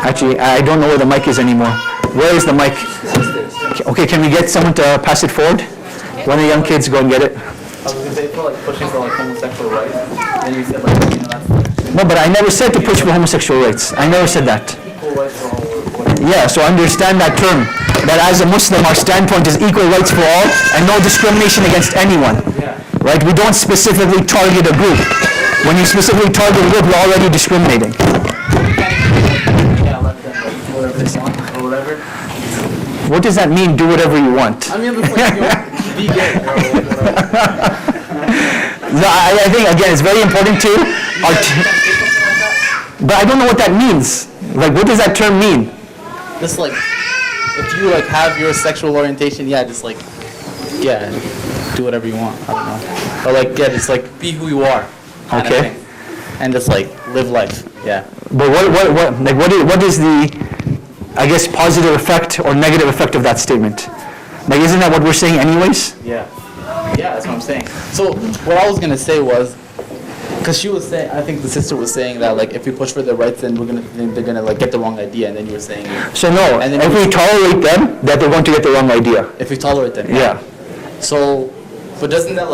Actually, I don't know where the mic is anymore. Where is the mic? Okay, can we get someone to pass it forward? One of the young kids go and get it. I was going to say, if we're, pushing for, homosexual rights, then you said, that's... No, but I never said to push for homosexual rights. I never said that. Equal rights for all. Yeah, so understand that term. That as a Muslim, our standpoint is equal rights for all and no discrimination against anyone. Yeah. Right? We don't specifically target a group. When you specifically target a group, you're already discriminating. Yeah, let them do whatever they want, or whatever. What does that mean, do whatever you want? I mean, it's be gay, or whatever. No, I think, again, it's very important to... But I don't know what that means. What does that term mean? Just if you have your sexual orientation, just do whatever you want. I don't know. Or just be who you are. Okay. And just live life. Yeah. But what is the, I guess, positive effect or negative effect of that statement? Isn't that what we're saying anyways? Yeah. Yeah, that's what I'm saying. So what I was gonna say was, because she was saying, I think the sister was saying that if we push for their rights, then they're gonna get the wrong idea, and then you were saying. So no, and if we tolerate them, that they're going to get the wrong idea. If we tolerate them. Yeah. So, but isn't that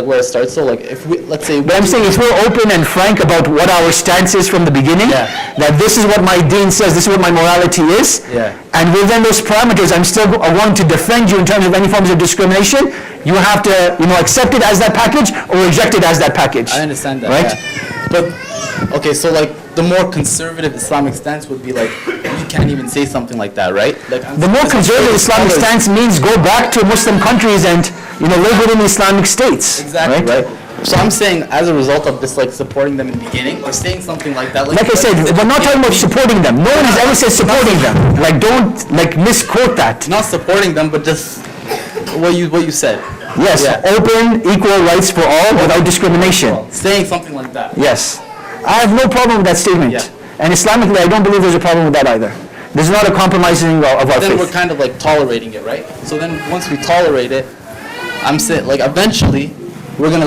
where it starts? So if we, let's say. But I'm saying if we're open and frank about what our stance is from the beginning, that this is what my deen says, this is what my morality is, and within those parameters, I'm still going to defend you in terms of any forms of discrimination. You have to, accept it as that package or reject it as that package. I understand that. Right? Yeah. But okay, so the more conservative Islamic stance would be you can't even say something like that, right? The more conservative Islamic stance means go back to Muslim countries and live within the Islamic states. Exactly. Right? So I'm saying, as a result of this, supporting them in the beginning, or saying something like that. Like I said, we're not talking about supporting them. No one has ever said supporting them. Don't misquote that. Not supporting them, but just what you said. Yes, open, equal rights for all without discrimination. Saying something like that. Yes. I have no problem with that statement. Yeah. And Islamically, I don't believe there's a problem with that either. There's not a compromising of our faith. Then we're kind of tolerating it, right? So then once we tolerate it, I'm saying eventually we're gonna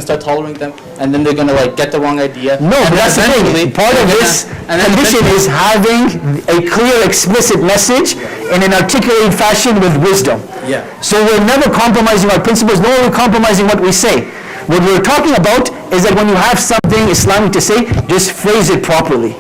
start tolerating them, and then they're gonna get the wrong idea. No, but that's the thing. Part of this condition is having a clear, explicit message in an articulated fashion with wisdom. Yeah. So we're never compromising our principles, nor are we compromising what we say. What we're talking about is that when you have something Islamic to say, just phrase it properly,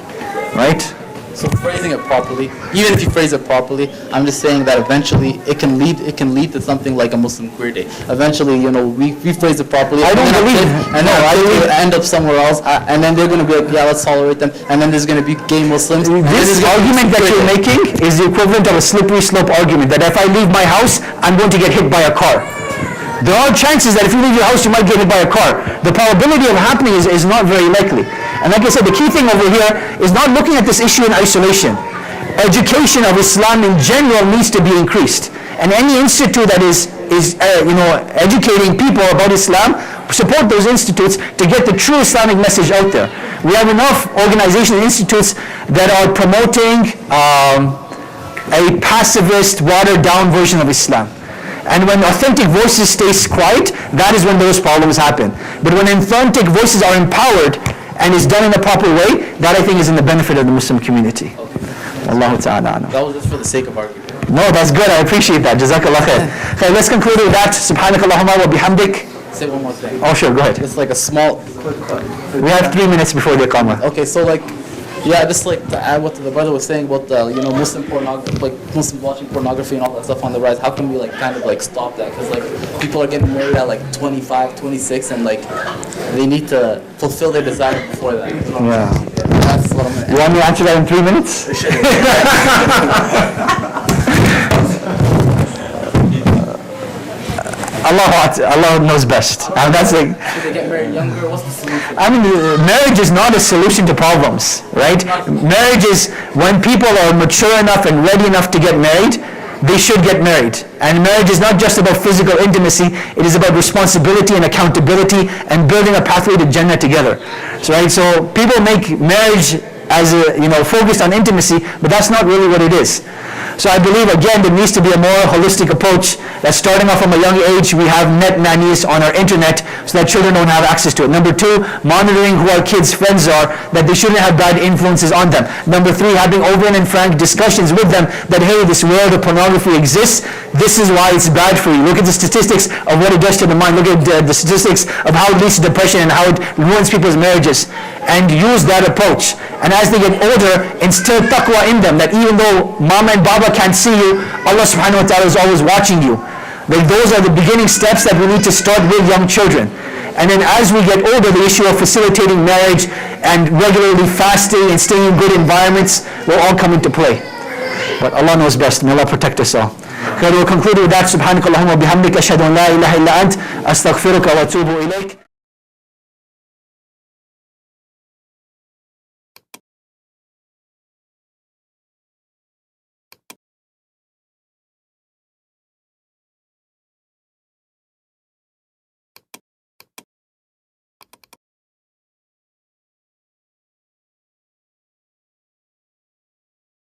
right? So phrasing it properly, even if you phrase it properly, I'm just saying that eventually it can lead to something like a Muslim Queer Day. Eventually, we phrase it properly. I don't believe. And then I will end up somewhere else, and then they're going to be like, yeah, let's tolerate them, and then there's going to be gay Muslims. This argument that you're making is the equivalent of a slippery slope argument, that if I leave my house, I'm going to get hit by a car. There are chances that if you leave your house, you might get hit by a car. The probability of happening is not very likely. And like I said, the key thing over here is not looking at this issue in isolation. Education of Islam in general needs to be increased. And any institute that is educating people about Islam, support those institutes to get the true Islamic message out there. We have enough organizations and institutes that are promoting a pacifist, watered-down version of Islam. And when authentic voices stay quiet, that is when those problems happen. But when authentic voices are empowered and is done in a proper way, that I think is in the benefit of the Muslim community. Allahu ta'ala. That was just for the sake of argument. No, that's good. I appreciate that. Jazakallah khair. Okay, let's conclude with that. Subhanakallahumma wa bihamdik. Say one more thing. Oh, sure. Go ahead. It's like a small. We have 3 minutes before the Iqamah. Okay, so just like to add what the brother was saying about the Muslim pornography, like Muslims watching pornography and all that stuff on the rise. How can we kind of stop that? Because people are getting married at 25, 26, and they need to fulfill their desire before that. Yeah. That's what I'm gonna. You want me to answer that in 3 minutes? Allah knows best. And that's Should they get married younger? What's the solution? I mean, marriage is not a solution to problems, right? Marriage is when people are mature enough and ready enough to get married, they should get married. And marriage is not just about physical intimacy, it is about responsibility and accountability and building a pathway to Jannah together. So people make marriage as focused on intimacy, but that's not really what it is. So I believe, again, there needs to be a more holistic approach that starting off from a young age, we have net nannies on our internet so that children don't have access to it. Number 2, monitoring who our kids' friends are, that they shouldn't have bad influences on them. Number 3, having open and frank discussions with them that, hey, this world of pornography exists, this is why it's bad for you. Look at the statistics of what it does to the mind. Look at the statistics of how it leads to depression and how it ruins people's marriages. And use that approach. And as they get older, instill taqwa in them, that even though mama and baba can't see you, Allah subhanahu wa ta'ala is always watching you. Those are the beginning steps that we need to start with young children. And then as we get older, the issue of facilitating marriage and regularly fasting and staying in good environments will all come into play. But Allah knows best. May Allah protect us all. Okay, we'll conclude with that. Subhanakallahumma bihamdika ashhadu an la ilaha illa ant astaghfiruka wa atubu ilayk.